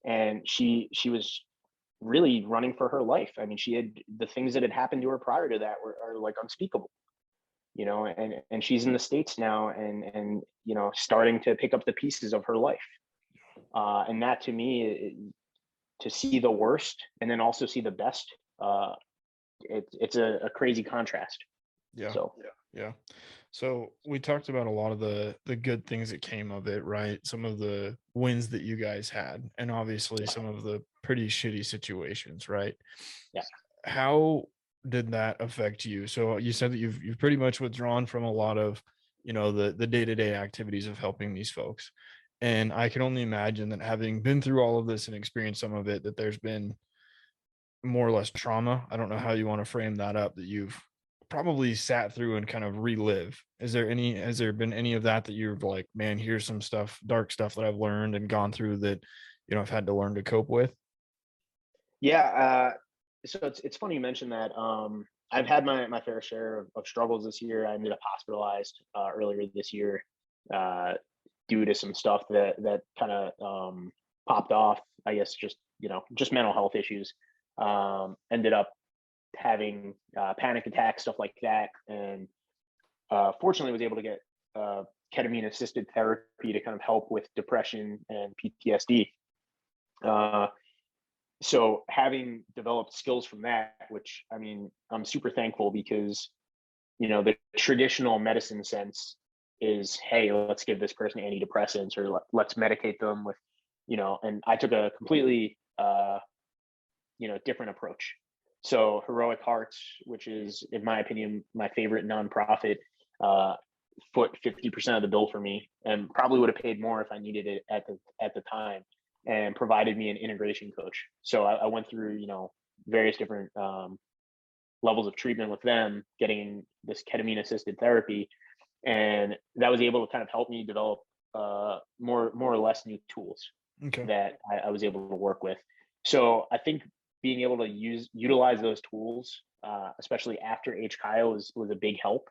and she was really running for her life. I mean, she had, the things that had happened to her prior to that are like unspeakable, and she's in the States now, and starting to pick up the pieces of her life. And that, to me, to see the worst and then also see the best, it's a crazy contrast. Yeah. So Yeah. So we talked about a lot of the good things that came of it, right? Some of the wins that you guys had, and obviously yeah, some of the pretty shitty situations, right? yeah. How did that affect you? So you said that you've pretty much withdrawn from a lot of, the day-to-day activities of helping these folks. And I can only imagine that, having been through all of this and experienced some of it, that there's been more or less trauma. I don't know how you want to frame that up, that you've probably sat through and kind of relive. Has there been any of that you're like, man, here's some stuff, dark stuff that I've learned and gone through that, I've had to learn to cope with? Yeah, so it's funny you mentioned that. I've had my fair share of struggles this year. I ended up hospitalized earlier this year, uh, due to some stuff that kind of popped off. I guess just mental health issues. Ended up having panic attacks, stuff like that, and fortunately was able to get ketamine assisted therapy to kind of help with depression and PTSD. Uh, so having developed skills from that, which, I mean, I'm super thankful, because the traditional medicine sense is, hey, let's give this person antidepressants, or let's medicate them with, and I took a completely different approach. So Heroic Hearts, which is, in my opinion, my favorite nonprofit, uh, foot 50% of the bill for me, and probably would have paid more if I needed it at the time, and provided me an integration coach. So I went through, various different levels of treatment with them, getting this ketamine assisted therapy, and that was able to kind of help me develop more or less new tools Okay. that I was able to work with. So I think being able to utilize those tools, especially after HCHIO, was a big help.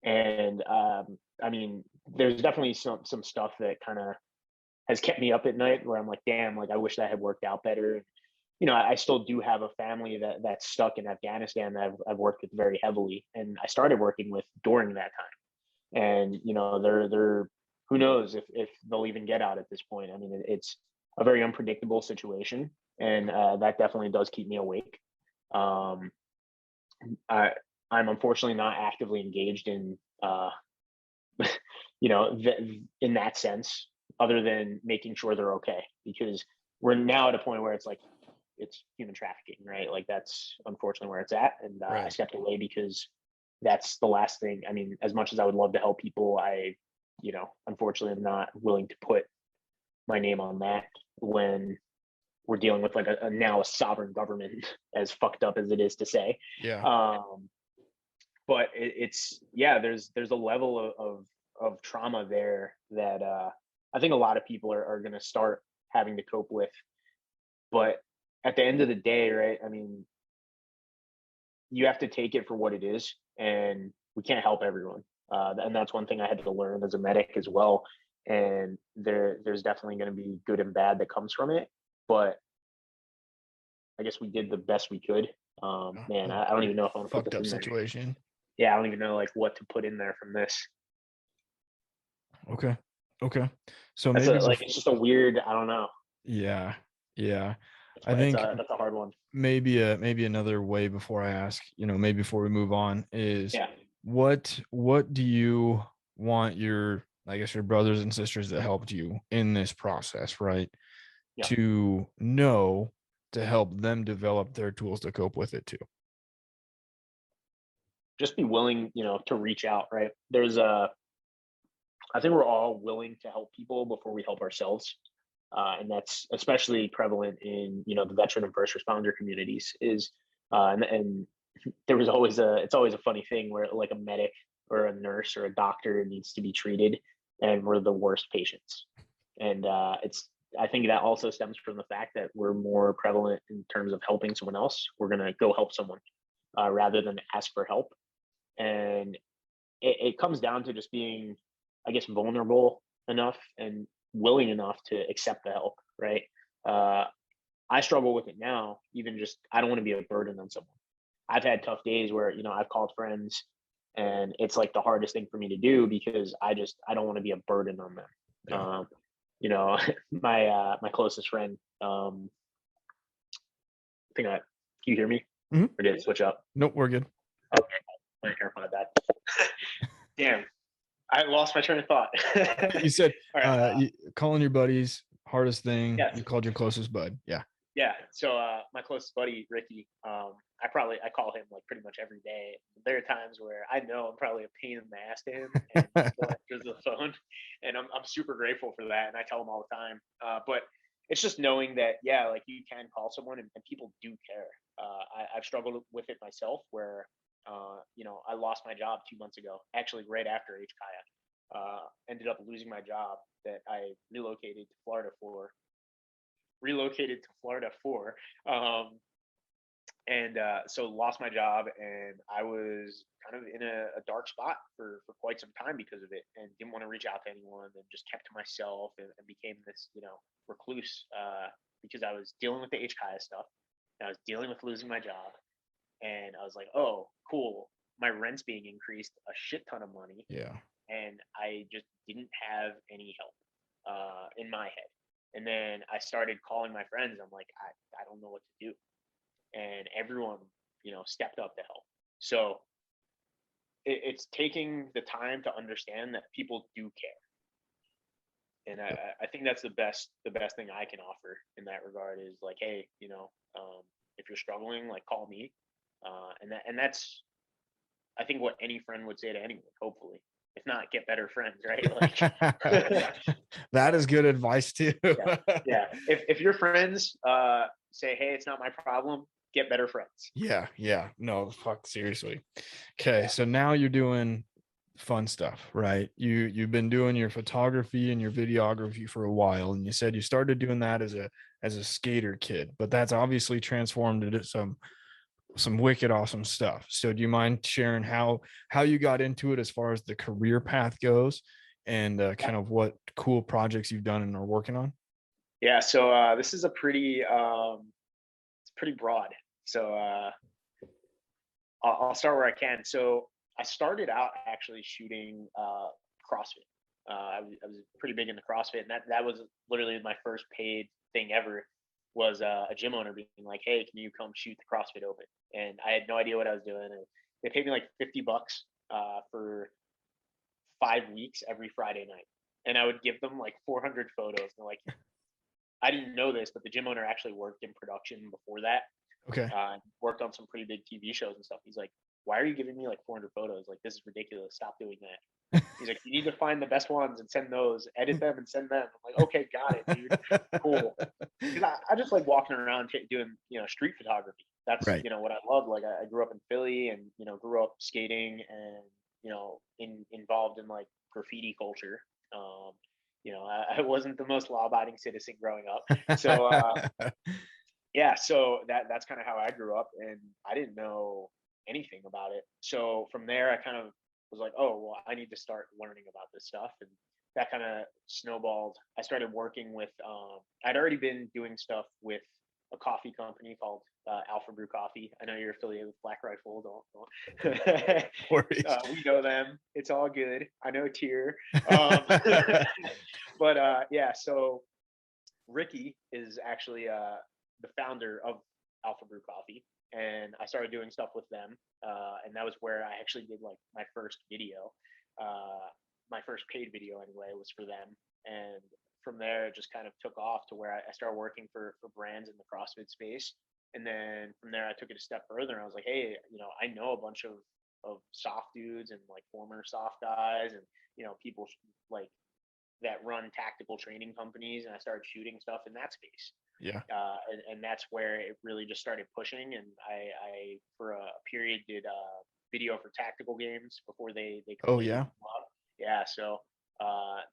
And I mean, there's definitely some stuff that kind of has kept me up at night, where I'm like, damn, like I wish that had worked out better. I still do have a family that's stuck in Afghanistan that I've worked with very heavily, and I started working with during that time. And they're who knows if they'll even get out at this point. I mean, it's a very unpredictable situation, and that definitely does keep me awake. Um, I I'm unfortunately not actively engaged in in that sense, other than making sure they're okay, because we're now at a point where it's like, it's human trafficking, right? Like, that's unfortunately where it's at. And I Right. stepped away because that's the last thing. I mean, as much as I would love to help people, I, unfortunately, am not willing to put my name on that when we're dealing with like now a sovereign government, as fucked up as it is to say. Yeah. Um, but it's, yeah, there's a level of trauma there that I think a lot of people are going to start having to cope with. But at the end of the day, right? I mean, you have to take it for what it is, and we can't help everyone. And that's one thing I had to learn as a medic as well. And there's definitely going to be good and bad that comes from it, but I guess we did the best we could. Man, I don't even know if I want to put Fucked this up in there. situation. Yeah, I don't even know like what to put in there from this. Okay. Okay. So That's maybe it's just a weird. I don't know. yeah. Yeah. It's I it's think a that's a hard one. maybe another way before I ask, maybe before we move on, is Yeah. what do you want your, I guess, your brothers and sisters that helped you in this process, right? Yeah. To know, to help them develop their tools to cope with it too. just be willing, to reach out, right? I think we're all willing to help people before we help ourselves. And that's especially prevalent in, the veteran and first responder communities and there was it's always a funny thing where like a medic or a nurse or a doctor needs to be treated and we're the worst patients. And I think that also stems from the fact that we're more prevalent in terms of helping someone else. We're going to go help someone rather than ask for help. And it comes down to just being, I guess, vulnerable enough and willing enough to accept the help, right? I struggle with it now, even just, I don't want to be a burden on someone. I've had tough days where, I've called friends and it's like the hardest thing for me to do because I don't want to be a burden on them. Yeah. My closest friend, can you hear me? Mhm. Or did it switch up? Nope, we're good. Okay. I clarify that. Damn. I lost my train of thought. You said All right. calling your buddies, hardest thing. Yes. You called your closest bud. Yeah. Yeah. So my closest buddy, Ricky, I call him like pretty much every day. There are times where I know I'm probably a pain in the ass to him and he still answers the phone. And I'm super grateful for that. And I tell him all the time. But it's just knowing that, yeah, like you can call someone and people do care. I've struggled with it myself where, I lost my job 2 months ago, actually right after HKIA. Ended up losing my job that I relocated to Florida for. And so lost my job and I was kind of in a dark spot for quite some time because of it and didn't want to reach out to anyone and just kept to myself and became this, recluse because I was dealing with the HKIA stuff. And I was dealing with losing my job and I was like, oh, cool. My rent's being increased a shit ton of money. Yeah. And I just didn't have any help in my head. And then I started calling my friends. I'm like, I don't know what to do. And everyone, stepped up to help. So it's taking the time to understand that people do care. And I think that's the best thing I can offer in that regard is like, hey, if you're struggling, like call me. And that's, I think what any friend would say to anyone, hopefully. If not, get better friends, right? Like that is good advice too. Yeah. If your friends say, hey, it's not my problem, get better friends. Yeah. No, fuck, seriously. Okay, Yeah. so now you're doing fun stuff, right? You've been doing your photography and your videography for a while, and you said you started doing that as a skater kid, but that's obviously transformed into some wicked awesome stuff. So do you mind sharing how you got into it as far as the career path goes and kind of what cool projects you've done and are working on? Yeah. So this is it's pretty broad. So I'll start where I can. So I started out actually shooting CrossFit. I was pretty big into CrossFit, and that was literally my first paid thing ever. Was a gym owner being like, "Hey, can you come shoot the CrossFit Open?" And I had no idea what I was doing. And they paid me like $50 for 5 weeks every Friday night, and I would give them like 400 photos. And they're like, I didn't know this, but the gym owner actually worked in production before that. Okay. Worked on some pretty big TV shows and stuff. He's like, why are you giving me like 400 photos? Like, this is ridiculous. Stop doing that. He's like, you need to find the best ones and send those, edit them and send them. I'm like, okay, got it, dude. Cool. Because I just like walking around doing, street photography. That's, Right. What I love. Like I grew up in Philly and, grew up skating and, involved in like graffiti culture. I wasn't the most law-abiding citizen growing up. So, yeah, so that's kind of how I grew up, and I didn't know anything about it. So from there, I kind of was like, oh, well, I need to start learning about this stuff, and that kind of snowballed. I started working with. I'd already been doing stuff with a coffee company called Alpha Brew Coffee. I know you're affiliated with Black Rifle. Don't. We know them. It's all good. I know Tier. But yeah, so Ricky is actually the founder of Alpha Brew Coffee, and I started doing stuff with them, and that was where I actually did like my first video. My first paid video anyway was for them, and from there it just kind of took off to where I started working for brands in the CrossFit space, and then from there I took it a step further. And I was like, hey, I know a bunch of of soft dudes and like former soft guys and people like that run tactical training companies, and I started shooting stuff in that space. Yeah. And that's where it really just started pushing. And I for a period did video for tactical games before they Oh completely yeah. blew up. Yeah, so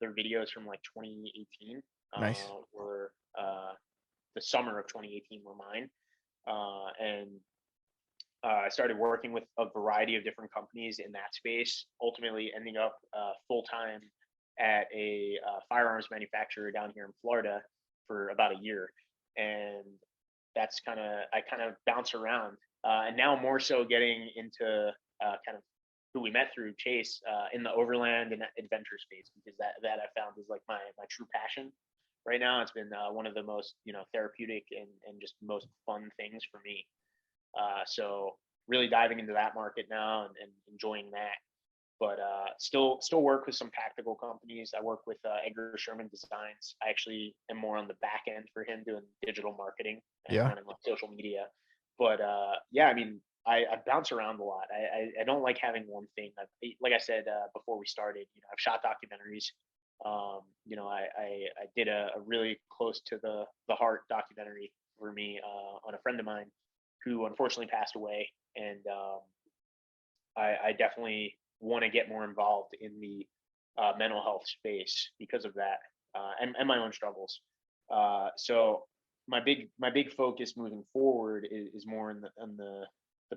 their videos from like 2018 Nice. were the summer of 2018 were mine, and I started working with a variety of different companies in that space, ultimately ending up full time at a firearms manufacturer down here in Florida for about a year. And that's I kind of bounce around. And now more so getting into kind of who we met through Chase in the overland and adventure space, because that I found is like my true passion right now. It's been one of the most, therapeutic and just most fun things for me. So really diving into that market now and enjoying that. But still work with some tactical companies. I work with Edgar Sherman Designs. I actually am more on the back end for him, doing digital marketing and Yeah. running like social media. But yeah, I mean, I bounce around a lot. I don't like having one thing. Like I said before we started, I've shot documentaries. I did a really close to the heart documentary for me on a friend of mine who unfortunately passed away, and I definitely want to get more involved in the mental health space because of that, and my own struggles. So my big focus moving forward is more in the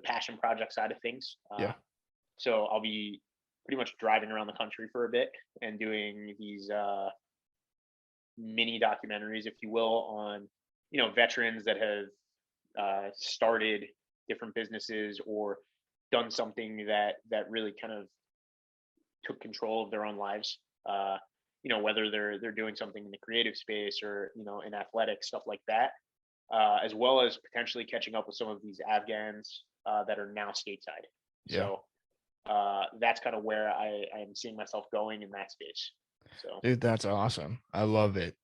passion project side of things. Yeah. So I'll be pretty much driving around the country for a bit and doing these mini documentaries, if you will, on veterans that have started different businesses or done something that really kind of took control of their own lives. Whether they're doing something in the creative space or in athletics, stuff like that, as well as potentially catching up with some of these Afghans that are now stateside. Yeah. So that's kind of where I am seeing myself going in that space. So, Dude, that's awesome. I love it.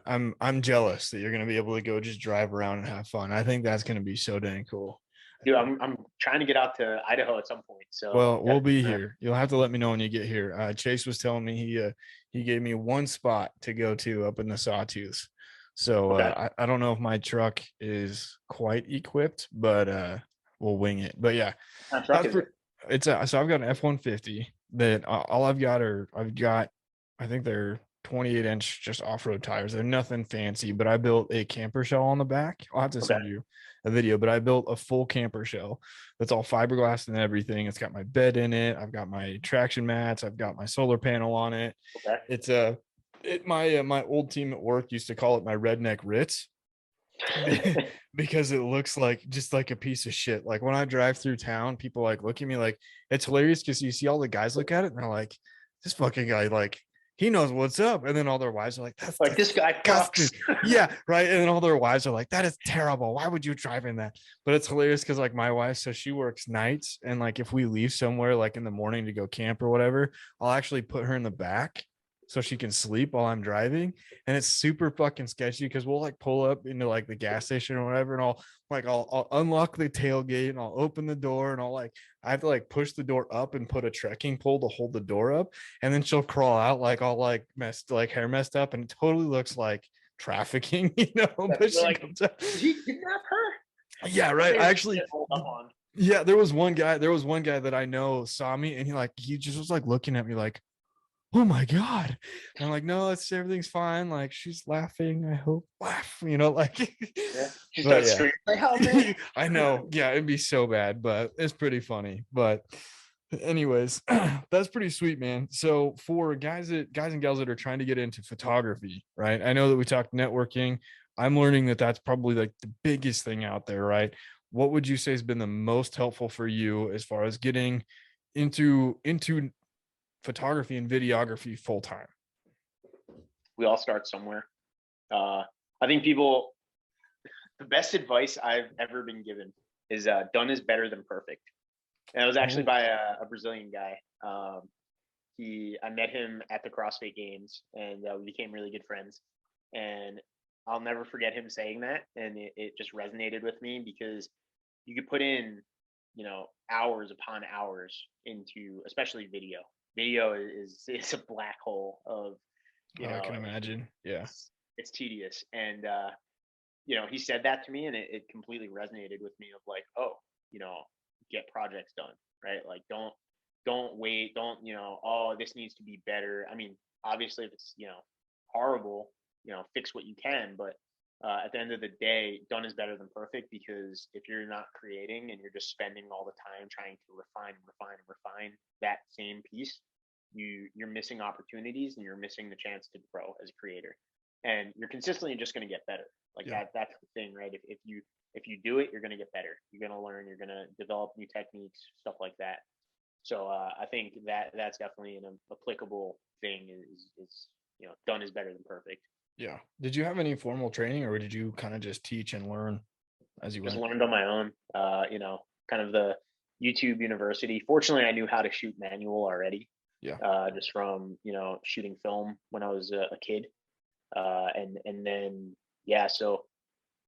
I'm jealous that you're gonna be able to go just drive around and have fun. I think that's gonna be so dang cool. dude, I'm trying to get out to Idaho at some point. So Well, we'll be here. You'll have to let me know when you get here. Chase was telling me he gave me one spot to go to up in the Sawtooths. So okay. I don't know if my truck is quite equipped, but we'll wing it. But yeah, What kind of truck is it? it's so I've got an F-150 that all I've got I think they're 28-inch just off-road tires. They're nothing fancy, but I built a camper shell on the back. I'll have to Okay. send you a video, but I built a full camper shell that's all fiberglass and everything. It's got my bed in it. I've got my traction mats. I've got my solar panel on it. Okay. It's my old team at work used to call it my redneck Ritz because it looks like just like a piece of shit. Like when I drive through town, people like look at me like it's hilarious because you see all the guys look at it and they're like, this fucking guy, like he knows what's up. And then all their wives are like, that's Like this guy disgusting. fucks. Yeah, right. And then all their wives are like, that is terrible. Why would you drive in that? But it's hilarious because like my wife, so she works nights, and like if we leave somewhere like in the morning to go camp or whatever, I'll actually put her in the back so she can sleep while I'm driving. And it's super fucking sketchy because we'll like pull up into like the gas station or whatever, and I'll unlock the tailgate and I'll open the door and I have to like push the door up and put a trekking pole to hold the door up, and then she'll crawl out like all like messed, like hair messed up, and it totally looks like trafficking, but she Like, comes out. did he kidnap her? Yeah, right. I actually, Hold up on. yeah, there was one guy that I know saw me, and he just was like looking at me like, oh my god. And I'm like, no, it's everything's fine, like she's laughing, I hope. Laugh, like. Yeah. She But starts yeah, screaming, like, help me. I know, yeah, it'd be so bad, but it's pretty funny. But anyways, that's pretty sweet, man. So for guys and gals that are trying to get into photography, right, I know that we talked networking. I'm learning that that's probably like the biggest thing out there, right? What would you say has been the most helpful for you as far as getting into photography and videography full time? We all start somewhere. I think the best advice I've ever been given is done is better than perfect. And it was actually by a Brazilian guy. I met him at the CrossFit Games, and we became really good friends. And I'll never forget him saying that, and it just resonated with me because you could put in hours upon hours into, especially video. Video is a black hole of, I can imagine. Yeah. it's tedious. And he said that to me, and it completely resonated with me of like, oh, get projects done, right? Like, don't wait, don't, oh, this needs to be better. I mean, obviously if it's, horrible, fix what you can, but at the end of the day, done is better than perfect, because if you're not creating and you're just spending all the time trying to refine that same piece, you're missing opportunities, and you're missing the chance to grow as a creator. And you're consistently just going to get better. Like that's the thing, right? If you do it, you're going to get better. You're going to learn. You're going to develop new techniques, stuff like that. So I think that's definitely an applicable thing. Is done is better than perfect. Yeah. Did you have any formal training, or did you kind of just teach and learn as you Just went? learned on my own. Kind of the YouTube University. Fortunately, I knew how to shoot manual already. Yeah. Just from shooting film when I was a kid. And then so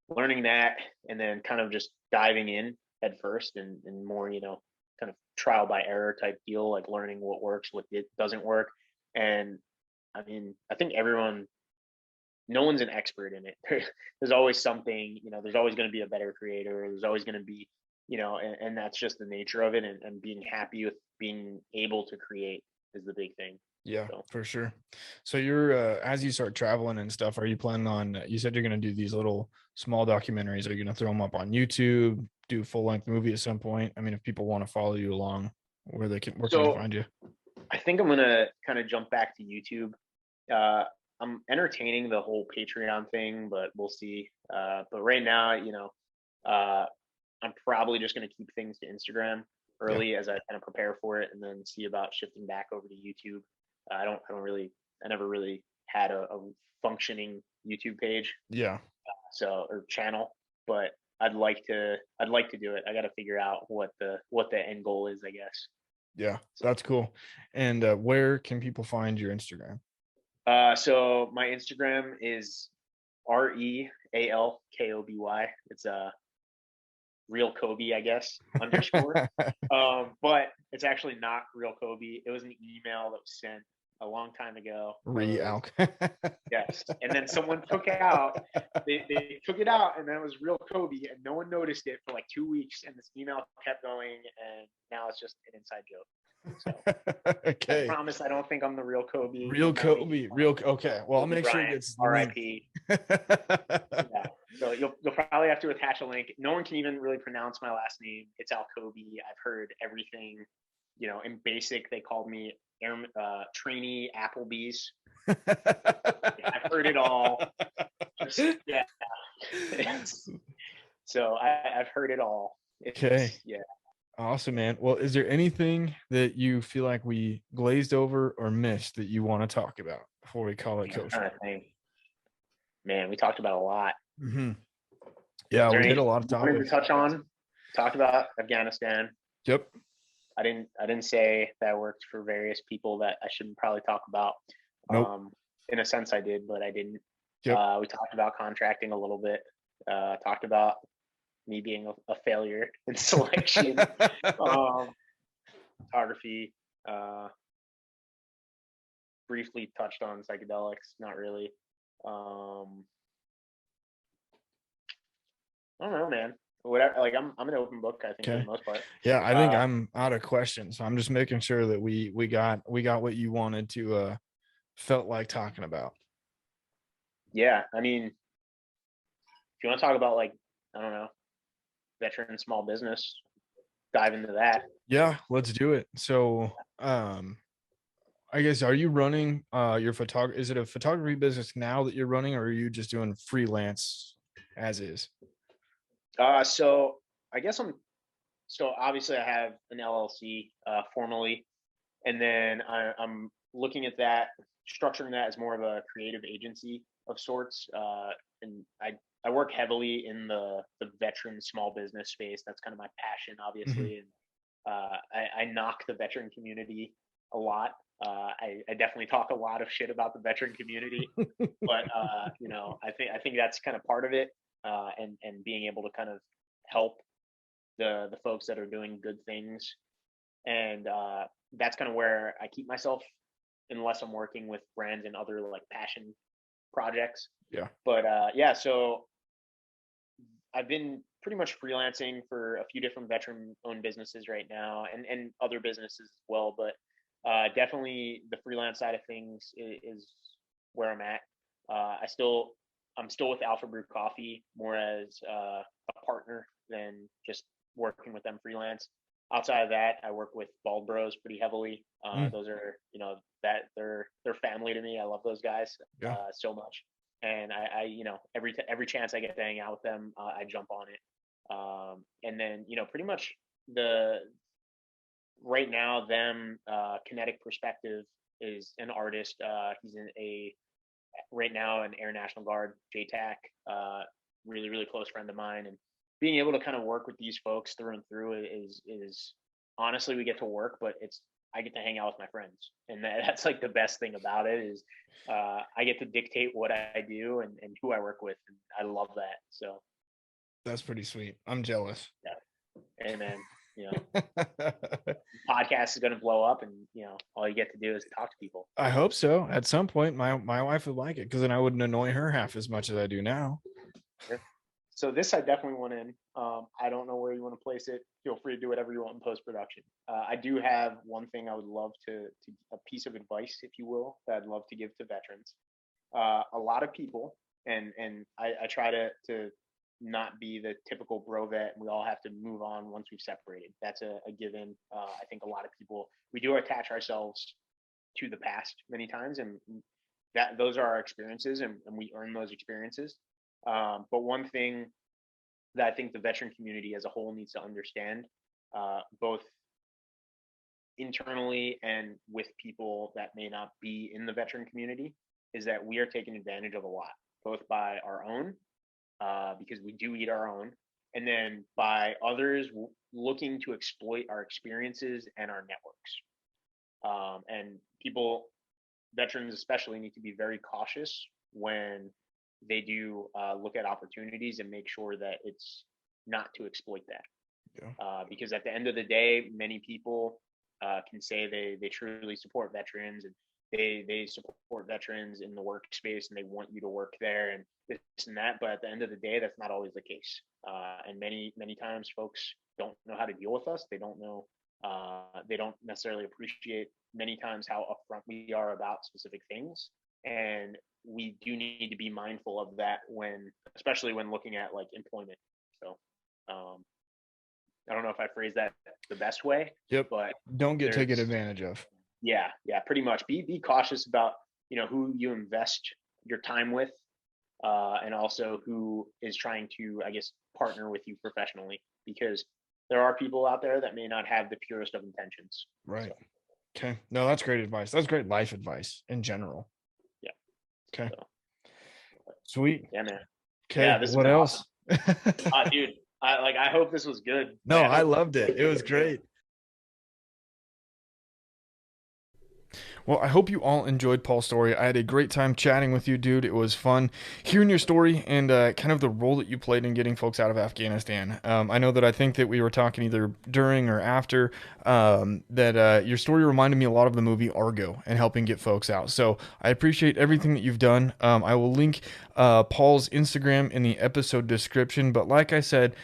learning that, and then kind of just diving in head first, and more kind of trial by error type deal, like learning what works, what it doesn't work. And I mean, I think no one's an expert in it. There's always something, there's always going to be a better creator, there's always going to be, and that's just the nature of it. And being happy with being able to create is the big thing. Yeah, So for sure. So you're as you start traveling and stuff, are you planning on, you said you're going to do these little small documentaries, are you going to throw them up on YouTube, do full length movie at some point? I mean, if people want to follow you along, where can they find you? I think I'm gonna kind of jump back to YouTube. I'm entertaining the whole Patreon thing, but we'll see. But right now, I'm probably just gonna keep things to Instagram Yeah. early as I kind of prepare for it, and then see about shifting back over to YouTube. I never really had a functioning YouTube page, Yeah. or channel, but I'd like to do it. I got to figure out what the end goal is, I guess. Yeah. That's cool. And where can people find your Instagram? So my Instagram is REALKOBY. It's a real Kobe, I guess, underscore. But it's actually not real Kobe. It was an email that was sent a long time ago. Re-alk. Yes. And then someone took it out. They took it out, and then it was real Kobe, and no one noticed it for like 2 weeks. And this email kept going, and now it's just an inside joke. So Okay. I promise I don't think I'm the real Kobe. Real Kobe. Okay. Well, I'll make sure it gets RIP. Yeah. So you'll probably have to attach a link. No one can even really pronounce my last name. It's Alkoby. I've heard everything. In basic, they called me trainee Applebee's. I've heard it all. Yeah. So I've heard it all. Okay. Yeah. Awesome, man. Well, is there anything that you feel like we glazed over or missed that you want to talk about before we call it coach? Man, we talked about a lot. Mm-hmm. Yeah, we hit a lot of topics. Talked about Afghanistan. Yep. I didn't say that worked for various people that I shouldn't probably talk about. Nope. In a sense I did, but I didn't. Yep. We talked about contracting a little bit. Talked about me being a failure in selection. Photography. Briefly touched on psychedelics, not really. I don't know, man. Whatever. Like I'm an open book, I think, for the most part. Yeah, I think I'm out of questions. So I'm just making sure that we got what you wanted to felt like talking about. Yeah, I mean, if you want to talk about, like, I don't know, veteran small business, dive into that. Yeah, let's do it. So I guess, are you running your photography? Is it a photography business now that you're running, or are you just doing freelance as is? So I guess so obviously I have an LLC formally, and then I'm looking at that, structuring that as more of a creative agency of sorts. And I work heavily in the veteran small business space. That's kind of my passion, obviously. Mm-hmm. And I knock the veteran community a lot. I definitely talk a lot of shit about the veteran community, but I think that's kind of part of it. And being able to kind of help the folks that are doing good things, and that's kind of where I keep myself unless I'm working with brands and other like passion projects. Yeah. But yeah, so I've been pretty much freelancing for a few different veteran-owned businesses right now, and other businesses as well. But definitely the freelance side of things is where I'm at. I'm still with Alpha Brew Coffee more as a partner than just working with them freelance. Outside of that, I work with Bald Bros pretty heavily. Mm, Those are, that they're family to me. I love those guys yeah. so much, and every chance I get to hang out with them, I jump on it. And then pretty much the right now them Kinetic Perspective is an artist. He's in a right now an Air National Guard JTAC, really really close friend of mine, and being able to kind of work with these folks through and through is honestly, we get to work, but I get to hang out with my friends, and that's like the best thing about it is I get to dictate what I do and who I work with, and I love that. So That's pretty sweet. I'm jealous. yeah, and then podcast is going to blow up, and all you get to do is talk to people. I hope so. At some point, my wife would like it, because then I wouldn't annoy her half as much as I do now. Sure. So this I definitely want in. I don't know where you want to place it. Feel free to do whatever you want in post production. I do have one thing I would love to a piece of advice, if you will, that I'd love to give to veterans. A lot of people, and I try to not be the typical bro vet, and we all have to move on once we've separated. That's a given. I think a lot of people, we do attach ourselves to the past many times, and that those are our experiences, and we earn those experiences. But one thing that I think the veteran community as a whole needs to understand, both internally and with people that may not be in the veteran community, is that we are taken advantage of a lot, both by our own, because we do eat our own, and then by others looking to exploit our experiences and our networks. And veterans especially, need to be very cautious when they do look at opportunities and make sure that it's not to exploit that. Yeah. Because at the end of the day, many people can say they truly support veterans, and they support veterans in the workspace, and they want you to work there and this and that. But at the end of the day, that's not always the case. And many times folks don't know how to deal with us. They don't know, they don't necessarily appreciate many times how upfront we are about specific things. And we do need to be mindful of that especially when looking at like employment. So I don't know if I phrased that the best way. Yep. But don't get taken advantage of. Yeah, pretty much. Be cautious about who you invest your time with, and also who is trying to, I guess, partner with you professionally, because there are people out there that may not have the purest of intentions. Right. So. Okay. No, that's great advice. That's great life advice in general. Yeah. Okay. So, sweet. Yeah, man. Okay. Yeah, what else? Awesome. Dude, I hope this was good. No, I loved it. It was great. Well, I hope you all enjoyed Paul's story. I had a great time chatting with you, dude. It was fun hearing your story and kind of the role that you played in getting folks out of Afghanistan. I know that I think that we were talking either during or after that your story reminded me a lot of the movie Argo and helping get folks out. So I appreciate everything that you've done. I will link Paul's Instagram in the episode description. But like I said,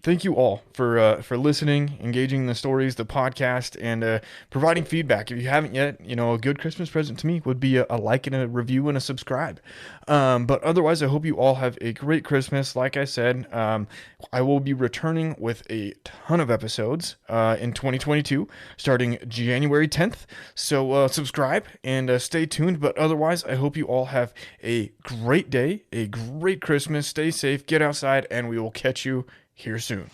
thank you all for listening, engaging in the stories, the podcast, and providing feedback. If you haven't yet, a good Christmas present to me would be a like and a review and a subscribe. But otherwise, I hope you all have a great Christmas. Like I said, I will be returning with a ton of episodes in 2022, starting January 10th. So subscribe and stay tuned. But otherwise, I hope you all have a great day, a great Christmas. Stay safe, get outside, and we will catch you here soon.